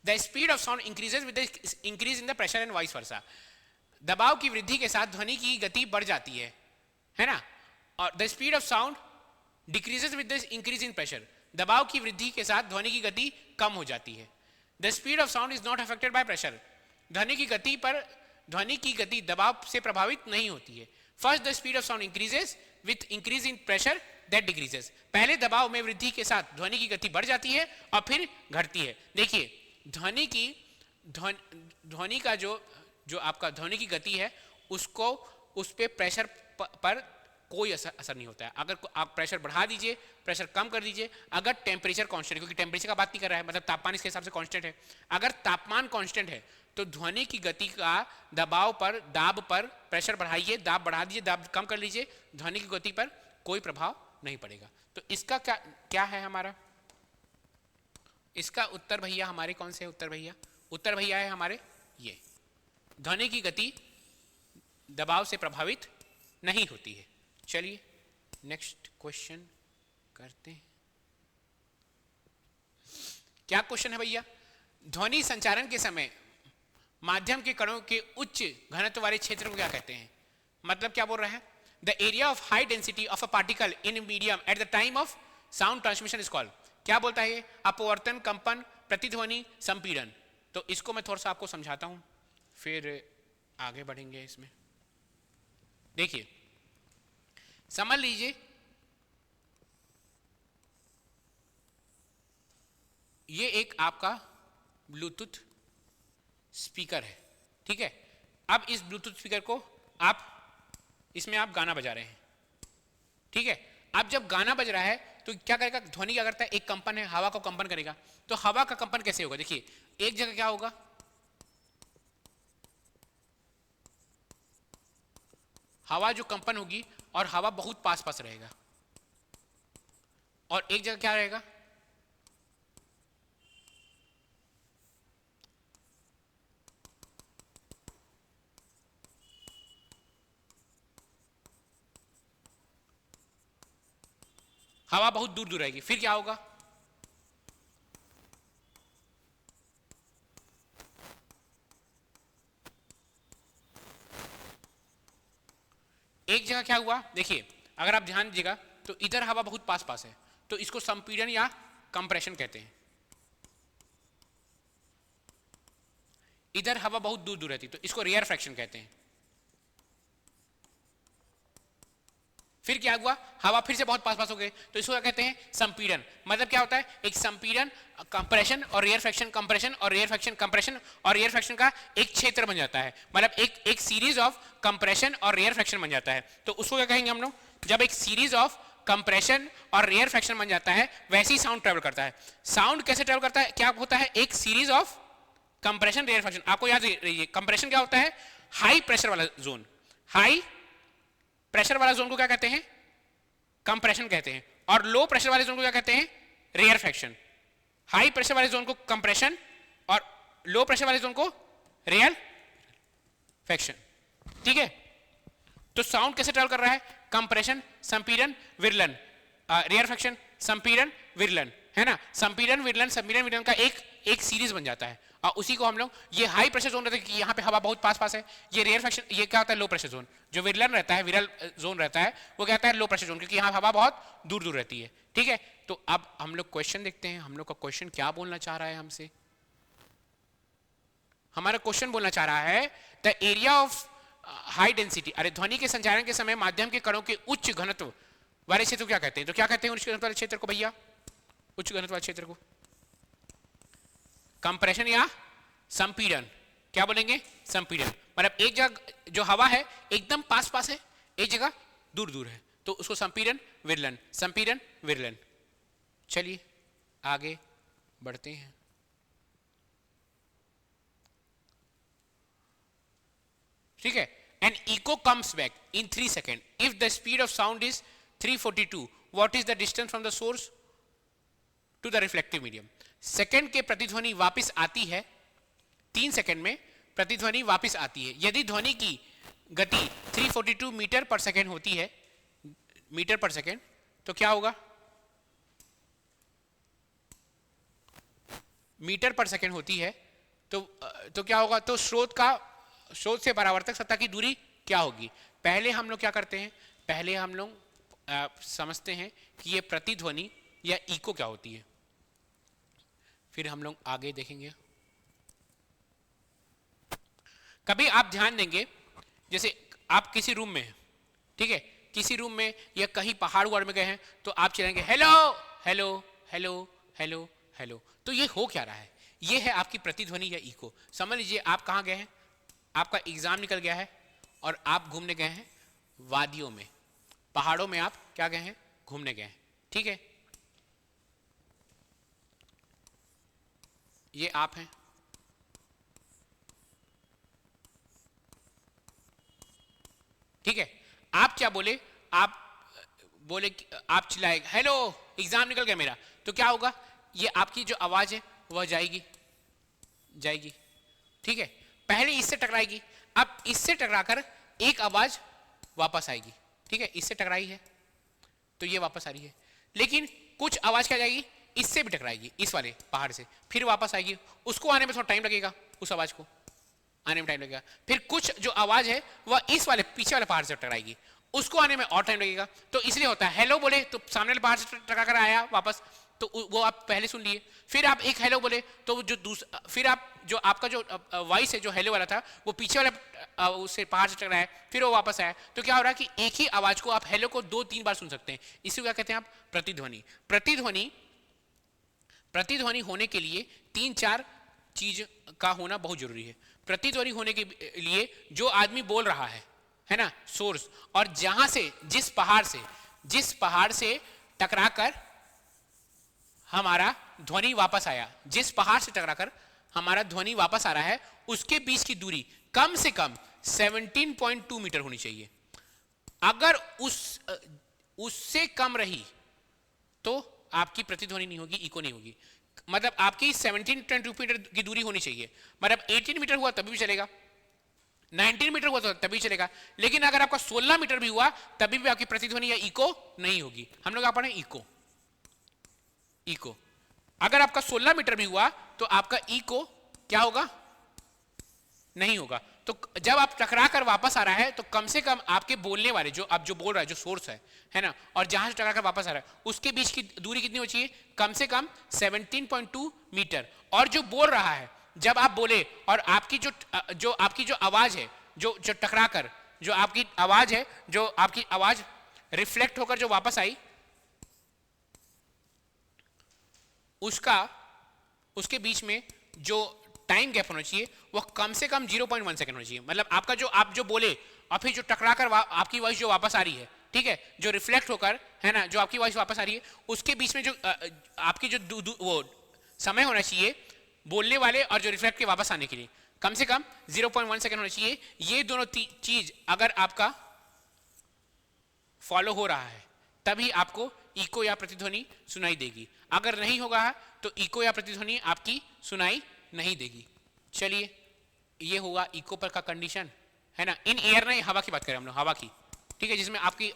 The speed of sound increases with increase in the pressure and vice versa, दबाव की वृद्धि के साथ ध्वनि की गति बढ़ जाती है ना। और the speed of sound decreases with the increase in pressure, दबाव की वृद्धि के साथ ध्वनि की गति कम हो जाती है। The speed of sound is not affected by pressure, ध्वनि की गति दबाव से प्रभावित नहीं होती है। First the speed of sound increases with increase in pressure that decreases, पहले दबाव में वृद्धि के साथ ध्वनि की गति बढ़ जाती है और फिर घटती है। देखिए ध्वनि का जो आपका ध्वनि की गति है, उसको उस पे प्रेशर पर कोई असर नहीं होता है। अगर आप प्रेशर बढ़ा दीजिए, प्रेशर कम कर दीजिए, अगर टेम्परेचर कांस्टेंट है, क्योंकि टेम्परेचर का बात नहीं कर रहा है, मतलब तापमान इसके हिसाब से कांस्टेंट है, अगर तापमान कांस्टेंट है तो ध्वनि की गति का दाब पर प्रेशर बढ़ाइए, दाब बढ़ा दीजिए, दाब कम कर लीजिए, ध्वनि की गति पर कोई प्रभाव नहीं पड़ेगा। तो इसका क्या है हमारा, इसका उत्तर भैया हमारे कौन से उत्तर भैया, उत्तर भैया है हमारे ये, ध्वनि की गति दबाव से प्रभावित नहीं होती है। चलिए नेक्स्ट क्वेश्चन करते हैं। क्या क्वेश्चन है भैया, ध्वनि संचारण के समय माध्यम के कणों के उच्च घनत्व वाले क्षेत्र को क्या कहते हैं। मतलब क्या बोल रहा है, the area of high density of a particle in medium at the time of sound transmission is called, क्या बोलता है ये? अपवर्तन, कंपन, प्रतिध्वनि, संपीड़न। तो इसको मैं थोड़ा सा आपको समझाता हूं, फिर आगे बढ़ेंगे इसमें। देखिए, समझ लीजिए ये एक आपका ब्लूटूथ स्पीकर है, ठीक है। अब इस ब्लूटूथ स्पीकर को आप इसमें आप गाना बजा रहे हैं, ठीक है। अब जब गाना बज रहा है तो क्या करेगा? ध्वनि क्या करता है? एक कंपन है, हवा को कंपन करेगा। तो हवा का कंपन कैसे होगा? देखिए, एक जगह क्या होगा, हवा जो कंपन होगी और हवा बहुत पास पास रहेगा, और एक जगह क्या रहेगा? हवा बहुत दूर दूर रहेगी। फिर क्या होगा? एक जगह क्या हुआ? देखिए, अगर आप ध्यान दीजिएगा तो इधर हवा बहुत पास पास है, तो इसको संपीड़न या कंप्रेशन कहते हैं। इधर हवा बहुत दूर दूर रहती, तो इसको रेयरफेक्शन कहते हैं। फिर क्या हुआ? हवा फिर से बहुत पास पास हो गए, तो इसको क्या कहते हैं? संपीड़न। मतलब क्या होता है? एक संपीड़न, कंप्रेशन और रेयरफेक्शन, कंप्रेशन और रेयरफेक्शन, कंप्रेशन और रेयरफेक्शन का एक क्षेत्र बन जाता है। मतलब एक सीरीज ऑफ कंप्रेशन और रेयरफेक्शन बन जाता है। तो उसको क्या कहेंगे हम लोग? जब एक सीरीज ऑफ कंप्रेशन और रेयरफेक्शन बन जाता है, वैसे ही साउंड ट्रेवल करता है। साउंड कैसे ट्रेवल करता है? क्या होता है? एक सीरीज ऑफ कंप्रेशन, रेयरफेक्शन। आपको याद रहिए, कंप्रेशन क्या होता है? हाई प्रेशर वाला जोन। हाई प्रेशर वाला जोन को क्या कहते हैं? कंप्रेशन कहते हैं। और लो प्रेशर वाले जोन को क्या कहते हैं? रेयरफेक्शन। हाई प्रेशर वाले जोन को कंप्रेशन और लो प्रेशर वाले जोन को रेयरफेक्शन, ठीक है। तो साउंड कैसे ट्रेवल कर रहा है? कंप्रेशन, संपीड़न, विरलन, रेयरफेक्शन, संपीड़न, विरलन, है ना। संपीड़न, विरलन, संपीड़न, विरलन का एक सीरीज बन जाता है, और उसी को हम लोग, ये हाई प्रेशर जोन रहता है कि यहाँ पे हवा बहुत पास पास है। ये रेयरफेक्शन, ये क्या होता है? Low pressure zone. जो विरलन रहता है, विरल जोन रहता है, वो क्या होता है? लो प्रेशर जोन, क्योंकि यहाँ हवा बहुत दूर दूर रहती है, ठीक है। तो अब हम लोग क्वेश्चन देखते हैं। हम लोग का क्वेश्चन क्या बोलना चाह रहा है हमसे? हमारा क्वेश्चन बोलना चाह रहा है the area of high density, अरे ध्वनि के संचारण के समय माध्यम के कणों के उच्च घनत्व वाले क्षेत्र को क्या कहते हैं? तो क्या कहते हैं उच्च घनत्व वाले क्षेत्र को भैया? उच्च घनत्व वाले क्षेत्र को कंप्रेशन या संपीड़न, क्या बोलेंगे? संपीड़न। मतलब एक जगह जो हवा है एकदम पास पास है, एक जगह दूर दूर है, तो उसको संपीड़न, विरलन, संपीड़न, विरलन। चलिए आगे बढ़ते हैं। ठीक है। An echo comes back in 3 second if the speed of sound is 342, what is the distance from the source to the reflective medium? Second के प्रतिध्वनि वापस आती है, 3 सेकंड में प्रतिध्वनि वापस आती है। यदि ध्वनि की गति 342 मीटर पर सेकंड होती है, मीटर पर सेकंड, तो क्या होगा? मीटर पर सेकंड होती है तो क्या होगा? तो स्रोत से परावर्तक सतह की दूरी क्या होगी? पहले हम लोग क्या करते हैं? पहले हम लोग समझते हैं कि ये प्रतिध्वनि या इको क्या होती है, फिर हम लोग आगे देखेंगे। कभी आप ध्यान देंगे, जैसे आप किसी रूम में हैं, ठीक है, किसी रूम में या कहीं पहाड़ उहाड़ में गए हैं, तो आप चिल्लाएंगे hello hello hello hello hello. तो ये हो क्या रहा है? ये है आपकी प्रतिध्वनि या इको। समझ लीजिए आप कहाँ गए हैं, आपका एग्जाम निकल गया है और आप घूमने गए हैं वादियों में, पहाड़ों में आप क्या गए हैं? घूमने गए हैं, ठीक है। ये आप हैं, ठीक है। आप क्या बोले? आप बोले, आप चिल्लाए हेलो एग्जाम निकल गया मेरा, तो क्या होगा? ये आपकी जो आवाज है वह जाएगी, ठीक है। पहले इससे टकराएगी, अब इससे टकराकर एक आवाज वापस आएगी, ठीक है। इससे टकराई है तो ये वापस आ रही है, लेकिन कुछ आवाज क्या जाएगी? इससे भी टकराएगी, इस वाले पहाड़ से, फिर वापस आएगी। उसको आने में थोड़ा टाइम लगेगा, उस आवाज को आने में टाइम लगेगा। फिर कुछ जो आवाज है वह इस वाले पीछे वाले पहाड़ से टकराएगी, उसको आने में और टाइम लगेगा। तो इसलिए होता है हेलो बोले तो सामने वाले बाहर से टकरा कर आया वापस, तो वो आप पहले सुन लिए। फिर आप एक हेलो बोले तो जो दूसरा, फिर आप जो आपका जो वॉइस है जो हेलो वाला था वो पीछे वाला उससे बाहर से टकराया, फिर वो वापस आया। तो क्या हो रहा है कि एक ही आवाज को आप हेलो को 2-3 बार सुन सकते हैं। इसी को क्या कहते हैं आप? प्रतिध्वनि। प्रतिध्वनि होने के लिए 3-4 चीज का होना बहुत जरूरी है। प्रतिध्वनि होने के लिए जो आदमी बोल रहा है ना, सोर्स, और जहां से जिस पहाड़ से टकराकर हमारा ध्वनि वापस आया, जिस पहाड़ से टकराकर हमारा ध्वनि वापस आ रहा है, उसके बीच की दूरी कम से कम 17.2 मीटर होनी चाहिए। अगर उससे कम रही तो आपकी प्रतिध्वनि नहीं होगी, इको नहीं होगी। मतलब आपकी 17.2 मीटर की दूरी होनी चाहिए। मतलब 18 मीटर हुआ तभी भी चलेगा, 19 मीटर हुआ तो तभी चलेगा, लेकिन अगर आपका 16 मीटर भी हुआ तभी भी आपकी प्रतिध्वनि या इको नहीं होगी। हम लोग आप पढ़े इको। अगर आपका 16 मीटर भी हुआ तो आपका इको क्या होगा? नहीं होगा। तो जब आप टकरा कर वापस आ रहा है तो कम से कम आपके बोलने वाले जो आप जो बोल रहा है, जो सोर्स है ना, और जहां से टकरा कर वापस आ रहा है उसके बीच की दूरी कितनी होनी चाहिए? कम से कम 17.2 मीटर। और जो बोल रहा है, जब आप बोले और आपकी जो आवाज है, जो टकरा कर जो आपकी आवाज रिफ्लेक्ट होकर जो वापस आई, उसके बीच में जो टाइम गैप होना चाहिए वो कम से कम 0.1 सेकंड होना चाहिए। मतलब आपका जो आप जो बोले और फिर जो टकरा कर आपकी वॉइस जो वापस आ रही है, ठीक है, जो रिफ्लेक्ट होकर है ना, जो आपकी वॉइस वापस आ रही है, उसके बीच में जो आपकी जो वो समय होना चाहिए बोलने वाले और जो रिफ्लेक्ट के वापस आने के लिए, कम से कम 0.1 सेकंड होना चाहिए। ये दोनों चीज अगर आपका फॉलो हो रहा है तभी आपको इको या प्रतिध्वनि सुनाई देगी। अगर नहीं होगा तो इको या प्रतिध्वनि आपकी सुनाई नहीं देगी। चलिए, ये हुआ इको पर का कंडीशन, है ना। इन एयर नहीं, हवा की बात करें हम लोग, हवा की, ठीक है, जिसमें आपकी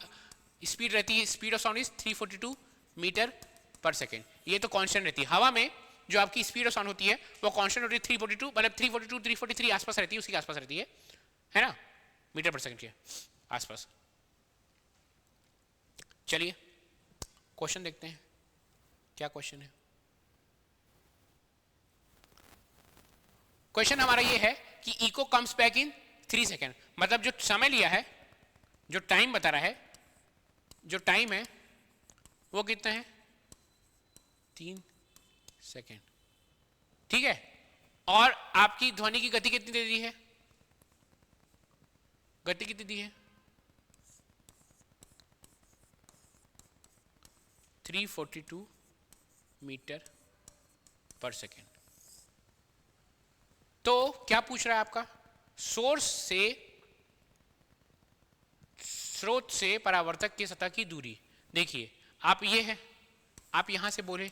स्पीड रहती है, speed of sound is 342 meter per second. ये तो कांस्टेंट रहती है। हवा में जो आपकी स्पीड ऑफ साउंड होती है वो कांस्टेंट होती है 342, मतलब 342 343 आसपास रहती है, उसी के आसपास रहती है ना, मीटर पर सेकेंड के आसपास। चलिए क्वेश्चन देखते हैं, क्या क्वेश्चन है। क्वेश्चन हमारा ये है कि echo comes back in 3 second. मतलब जो समय लिया है, जो टाइम बता रहा है, जो टाइम है वो कितना है? 3 सेकेंड, ठीक है। और आपकी ध्वनि की गति कितनी दे दी है? गति कितनी दी है? 342 मीटर पर सेकेंड। तो क्या पूछ रहा है आपका? स्रोत से परावर्तक की सतह की दूरी। देखिए, आप ये है, आप यहां से बोले,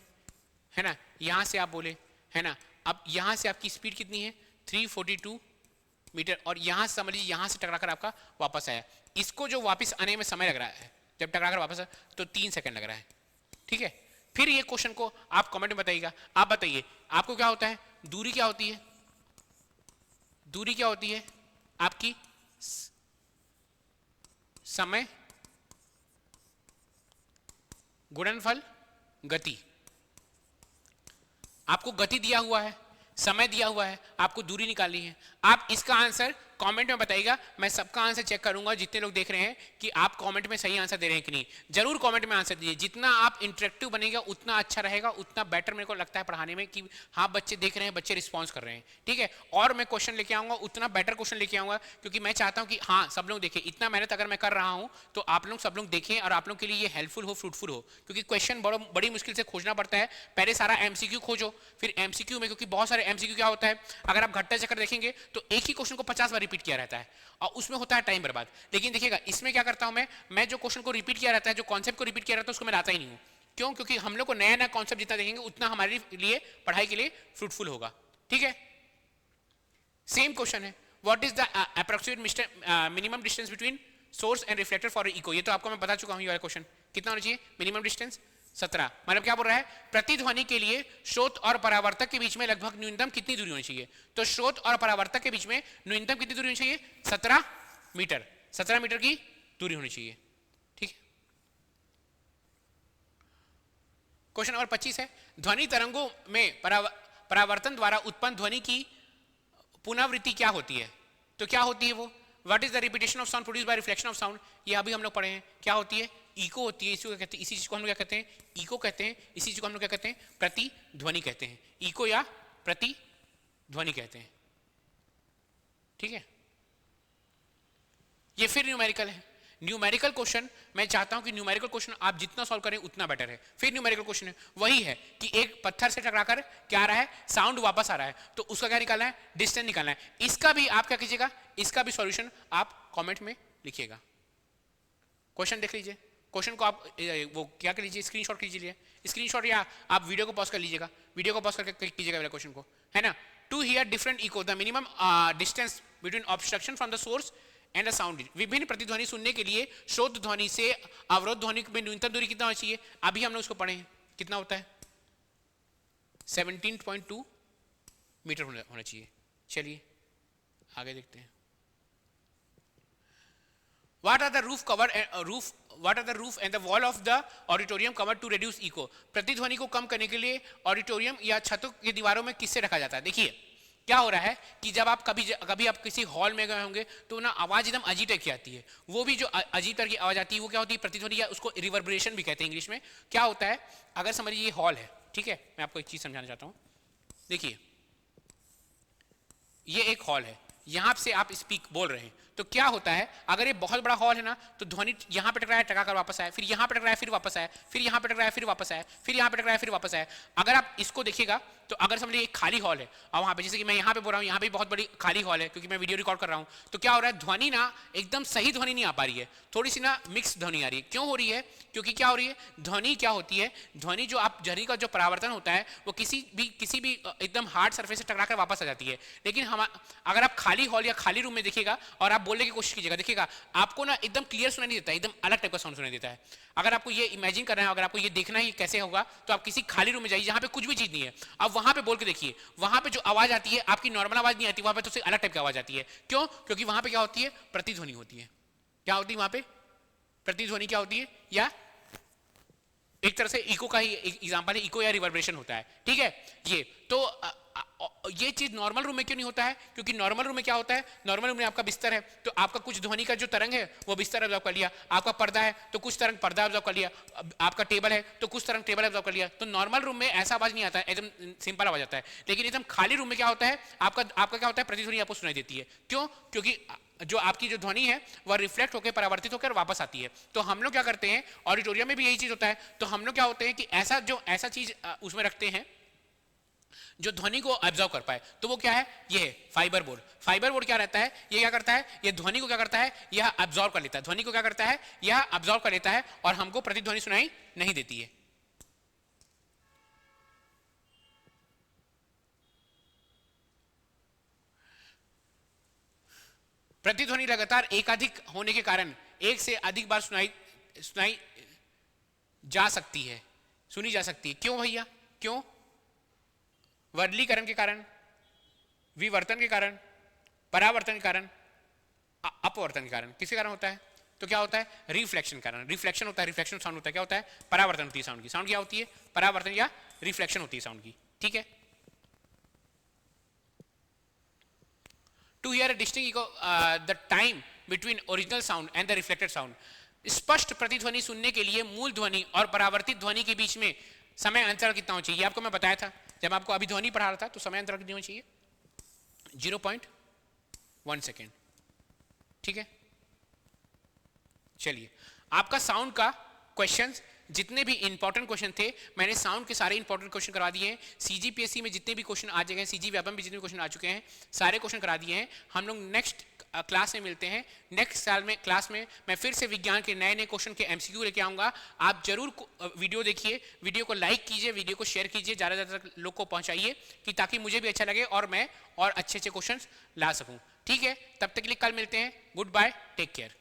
है ना, यहां से आप बोले, है ना। अब यहां से आपकी स्पीड कितनी है? 342 मीटर। और यहां से समझ लीजिए, यहां से टकराकर आपका वापस आया। इसको जो वापस आने में समय लग रहा है, जब टकराकर वापस आया तो 3 सेकंड लग रहा है, ठीक है। फिर ये क्वेश्चन को आप कमेंट में बताइएगा। आप बताइए आपको क्या होता है? दूरी क्या होती है? दूरी क्या होती है आपकी? समय गुणनफल गति। आपको गति दिया हुआ है, समय दिया हुआ है, आपको दूरी निकालनी है। आप इसका आंसर कमेंट में बताइएगा। मैं सबका आंसर चेक करूंगा, जितने लोग देख रहे हैं, कि आप कमेंट में सही आंसर दे रहे हैं कि नहीं। जरूर कमेंट में आंसर दीजिए। जितना आप इंटरेक्टिव बनेगा उतना अच्छा रहेगा, उतना बेटर मेरे को लगता है पढ़ाने में, कि हाँ बच्चे देख रहे हैं, बच्चे रिस्पॉन्स कर रहे हैं, ठीक है। और मैं क्वेश्चन लेके आऊंगा, उतना बेटर क्वेश्चन लेके आऊंगा, क्योंकि मैं चाहता हूँ कि हाँ सब लोग देखें। इतना मेहनत अगर मैं कर रहा हूँ तो आप लोग सब लोग देखें और आप लोग के लिए ये हेल्पफुल हो, फ्रूटफुल हो। क्योंकि क्वेश्चन बड़ी मुश्किल से खोजना पड़ता है। पहले सारा एमसीक्यू खोजो, फिर एमसीक्यू में, क्योंकि बहुत सारे एमसीक्यू क्या होता है, अगर आप घट्टा चक्कर देखेंगे तो एक ही क्वेश्चन को 50 बार रिपीट किया रहता है और उसमें होता है टाइम बर्बाद। लेकिन देखिएगा, इसमें क्या करता हूं मैं जो क्वेश्चन को रिपीट किया रहता है, जो कॉन्सेप्ट को रिपीट किया रहता है, उसको मैं लाता ही नहीं हूं। क्यों? क्योंकि हम लोग को नया नया कॉन्सेप्ट जितना देखेंगे उतना हमारे लिए पढ़ाई के लिए फ्रूटफुल होगा, ठीक है। सेम क्वेश्चन है, what is the approximate minimum distance between source and reflector for echo. ये तो आपको मैं बता चुका हूं। ये वाला क्वेश्चन कितना होना चाहिए? Minimum distance 17। मतलब क्या बोल रहा है? प्रतिध्वनि के लिए स्रोत और परावर्तक के बीच में लगभग न्यूनतम कितनी दूरी होनी चाहिए? तो स्रोत और परावर्तक के बीच में न्यूनतम कितनी दूरी होनी चाहिए? 17 मीटर। 17 मीटर की दूरी होनी चाहिए। ठीक है, क्वेश्चन नंबर 25 है, ध्वनि तरंगों में परावर्तन द्वारा उत्पन्न ध्वनि की पुनरावृत्ति क्या होती है? तो क्या होती है वो? What is the repetition of sound produce by reflection of sound? ये अभी हम लोग पढ़े हैं। क्या होती है? इको होती है। इसी को कहते हैं, इसी चीज को हम लोग क्या कहते हैं? इको कहते हैं। इसी चीज को हम लोग क्या कहते हैं? प्रतिध्वनि कहते हैं। इको या प्रतिध्वनि कहते हैं। ठीक है, ये फिर न्यूमेरिकल है। न्यूमेरिकल क्वेश्चन मैं चाहता हूं कि न्यूमेरिकल क्वेश्चन आप जितना सॉल्व करें उतना बेटर है। फिर न्यूमेरिकल क्वेश्चन है वही है कि एक पत्थर से टकराकर क्या आ रहा है? साउंड वापस आ रहा है, तो उसका क्या निकालना है? डिस्टेंस निकालना है। इसका भी आप क्या कीजिएगा? इसका भी सॉल्यूशन आप कमेंट में लिखिएगा। क्वेश्चन देख लीजिए, क्वेश्चन को आप वो क्या कर लीजिए, स्क्रीनशॉट कीजिए, स्क्रीनशॉट, या आप वीडियो को पॉज कर लीजिएगा, वीडियो को पॉज करके कीजिएगा क्वेश्चन को, है ना। To hear different echo the minimum distance between obstruction from the source and the sound. विभिन्न प्रतिध्वनि सुनने के लिए शुद्ध ध्वनि से अवरोध ध्वनि में न्यूनतम दूरी कितना होना चाहिए? अभी हमने उसको पढ़े हैं, कितना होता है? 17.2 मीटर होना चाहिए। चलिए आगे देखते हैं। What are the roof and the wall of the auditorium covered to reduce echo? प्रतिध्वनि को कम करने के लिए ऑडिटोरियम या छतों की दीवारों में किससे रखा जाता है? देखिए क्या हो रहा है कि जब आप कभी आप किसी हॉल में गए होंगे तो ना आवाज एकदम अजीब टाइप की आती है। वो भी जो अजीब टाइप की आवाज आती है वो क्या होती है? प्रतिध्वनि, या उसको रिवर्बरेशन भी कहते हैं इंग्लिश में। क्या होता है? अगर समझिए ये हॉल है, ठीक है, मैं आपको एक चीज समझाना चाहता हूँ। देखिए ये एक हॉल है, यहां से आप स्पीक बोल रहे हैं, तो क्या होता है? अगर ये बहुत बड़ा हॉल है ना, तो ध्वनि यहां पे टकराया, टकरा कर वापस आया, फिर यहां पे टकराया, फिर वापस आया, फिर यहां पे टकराया, फिर वापस आया, फिर यहां पे टकराया, फिर वापस आया। अगर आप इसको देखिएगा तो अगर समझिए एक खाली हॉल है और वहां पे जैसे कि मैं यहां पे बोल रहा हूं, यहां पे बहुत बड़ी खाली हॉल है क्योंकि मैं वीडियो रिकॉर्ड कर रहा हूं, तो क्या हो रहा है? ध्वनि ना एकदम सही ध्वनि नहीं आ पा रही है, थोड़ी सी ना मिक्स ध्वनि आ रही है। क्यों हो रही है? क्योंकि क्या हो रही है? ध्वनि क्या होती है? ध्वनि जो आप ध्वनि का जो परावर्तन होता है वो किसी भी एकदम हार्ड सरफेस से टकरा कर वापस आ जाती है। लेकिन हम अगर आप खाली हॉल या खाली रूम में देखिएगा और आप बोलने की कोशिश कीजिएगा, देखिएगा आपको ना एकदम क्लियर सुनाई नहीं देता, एकदम अलग टाइप का साउंड सुनाई देता है। अगर आपको ये इमेजिन करना है, अगर आपको ये देखना है कैसे होगा, तो आप किसी खाली रूम में जाइए जहां पे कुछ भी चीज नहीं है, अब वहां पे बोल के देखिए, वहां पे जो आवाज आती है आपकी नॉर्मल आवाज नहीं आती, वहां पे तो अलग टाइप की आवाज आती है। क्यों? क्योंकि वहां पे क्या होती है? प्रतिध्वनि होती है। क्या होती है वहां पे? प्रतिध्वनि क्या होती है? या एक तरह से इको का ही एग्जांपल है, इको या रिवर्बरेशन होता है। ठीक है, ये तो ये चीज नॉर्मल रूम में क्यों नहीं होता है? क्योंकि नॉर्मल रूम में क्या होता है? नॉर्मल रूम में आपका बिस्तर है तो आपका कुछ ध्वनि का जो तरंग है वो बिस्तर ऑब्जॉर्व कर लिया, आपका पर्दा है तो कुछ तरंग पर्दा ऑब्जॉर्व कर लिया, आपका टेबल है तो कुछ तरंग टेबल ऑब्जॉर्व कर लिया। तो नॉर्मल रूम में ऐसा आवाज नहीं आता है, एकदम सिंपल आवाज आता है। लेकिन एकदम खाली रूम में क्या होता है? आपका क्या होता है? प्रतिध्वनि आपको सुनाई देती है। क्यों? क्योंकि जो आपकी जो ध्वनि है वह रिफ्लेक्ट होकर परावर्तित होकर वापस आती है। तो हम लोग क्या करते हैं, ऑडिटोरियम में भी यही चीज होता है, तो हम लोग क्या होते हैं कि ऐसा चीज उसमें रखते हैं जो ध्वनि को ऑब्जर्व कर पाए। तो वो क्या है? ये है फाइबर बोर्ड। फाइबर बोर्ड क्या रहता है? ये क्या करता है? ये ध्वनि को क्या करता है? यह ऑब्जर्व कर लेता है। ध्वनि को क्या करता है? यह ऑब्जर्व कर लेता है और हमको प्रतिध्वनि सुनाई नहीं देती है। प्रतिध्वनि लगातार एकाधिक होने के कारण एक से अधिक बार सुनाई जा सकती है, सुनी जा सकती है। क्यों भैया? क्यों? वर्गीकरण के कारण, विवर्तन के कारण, परावर्तन के कारण, अपवर्तन के कारण। किसके कारण होता है? तो क्या होता है? रिफ्लेक्शन कारण। रिफ्लेक्शन होता है, रिफ्लेक्शन साउंड होता है। क्या होता है? परावर्तन होती है साउंड की। साउंड क्या होती है? परावर्तन या रिफ्लेक्शन होती है साउंड की। ठीक है, to hear a distinct echo the time between original sound and the reflected sound. स्पष्ट प्रतिध्वनि सुनने के लिए मूल ध्वनि और परावर्तित ध्वनि के बीच में समय अंतर कितना होना चाहिए? आपको मैं बताया था जब आपको अभी ध्वनि पढ़ा रहा था, तो समय अंतर कितना होना चाहिए? 0.1 सेकेंड। ठीक है, चलिए आपका साउंड का क्वेश्चंस, जितने भी इंपॉर्टेंट क्वेश्चन थे मैंने साउंड के सारे इंपॉर्टेंट क्वेश्चन करा दिए हैं। सीजीपीएससी में जितने भी क्वेश्चन आ चुके हैं, सीजी व्यापम में जितने क्वेश्चन आ चुके हैं, सारे क्वेश्चन करा दिए हैं। हम लोग नेक्स्ट क्लास में मिलते हैं। नेक्स्ट साल में क्लास में मैं फिर से विज्ञान के नए नए क्वेश्चन के एमसीक्यू लेके आऊँगा। आप जरूर वीडियो देखिए, वीडियो को लाइक कीजिए, वीडियो को शेयर कीजिए, ज़्यादा से ज़्यादा लोग को पहुँचाइए कि ताकि मुझे भी अच्छा लगे और मैं और अच्छे अच्छे क्वेश्चन ला सकूँ। ठीक है, तब तक के लिए कल मिलते हैं। Goodbye, take care.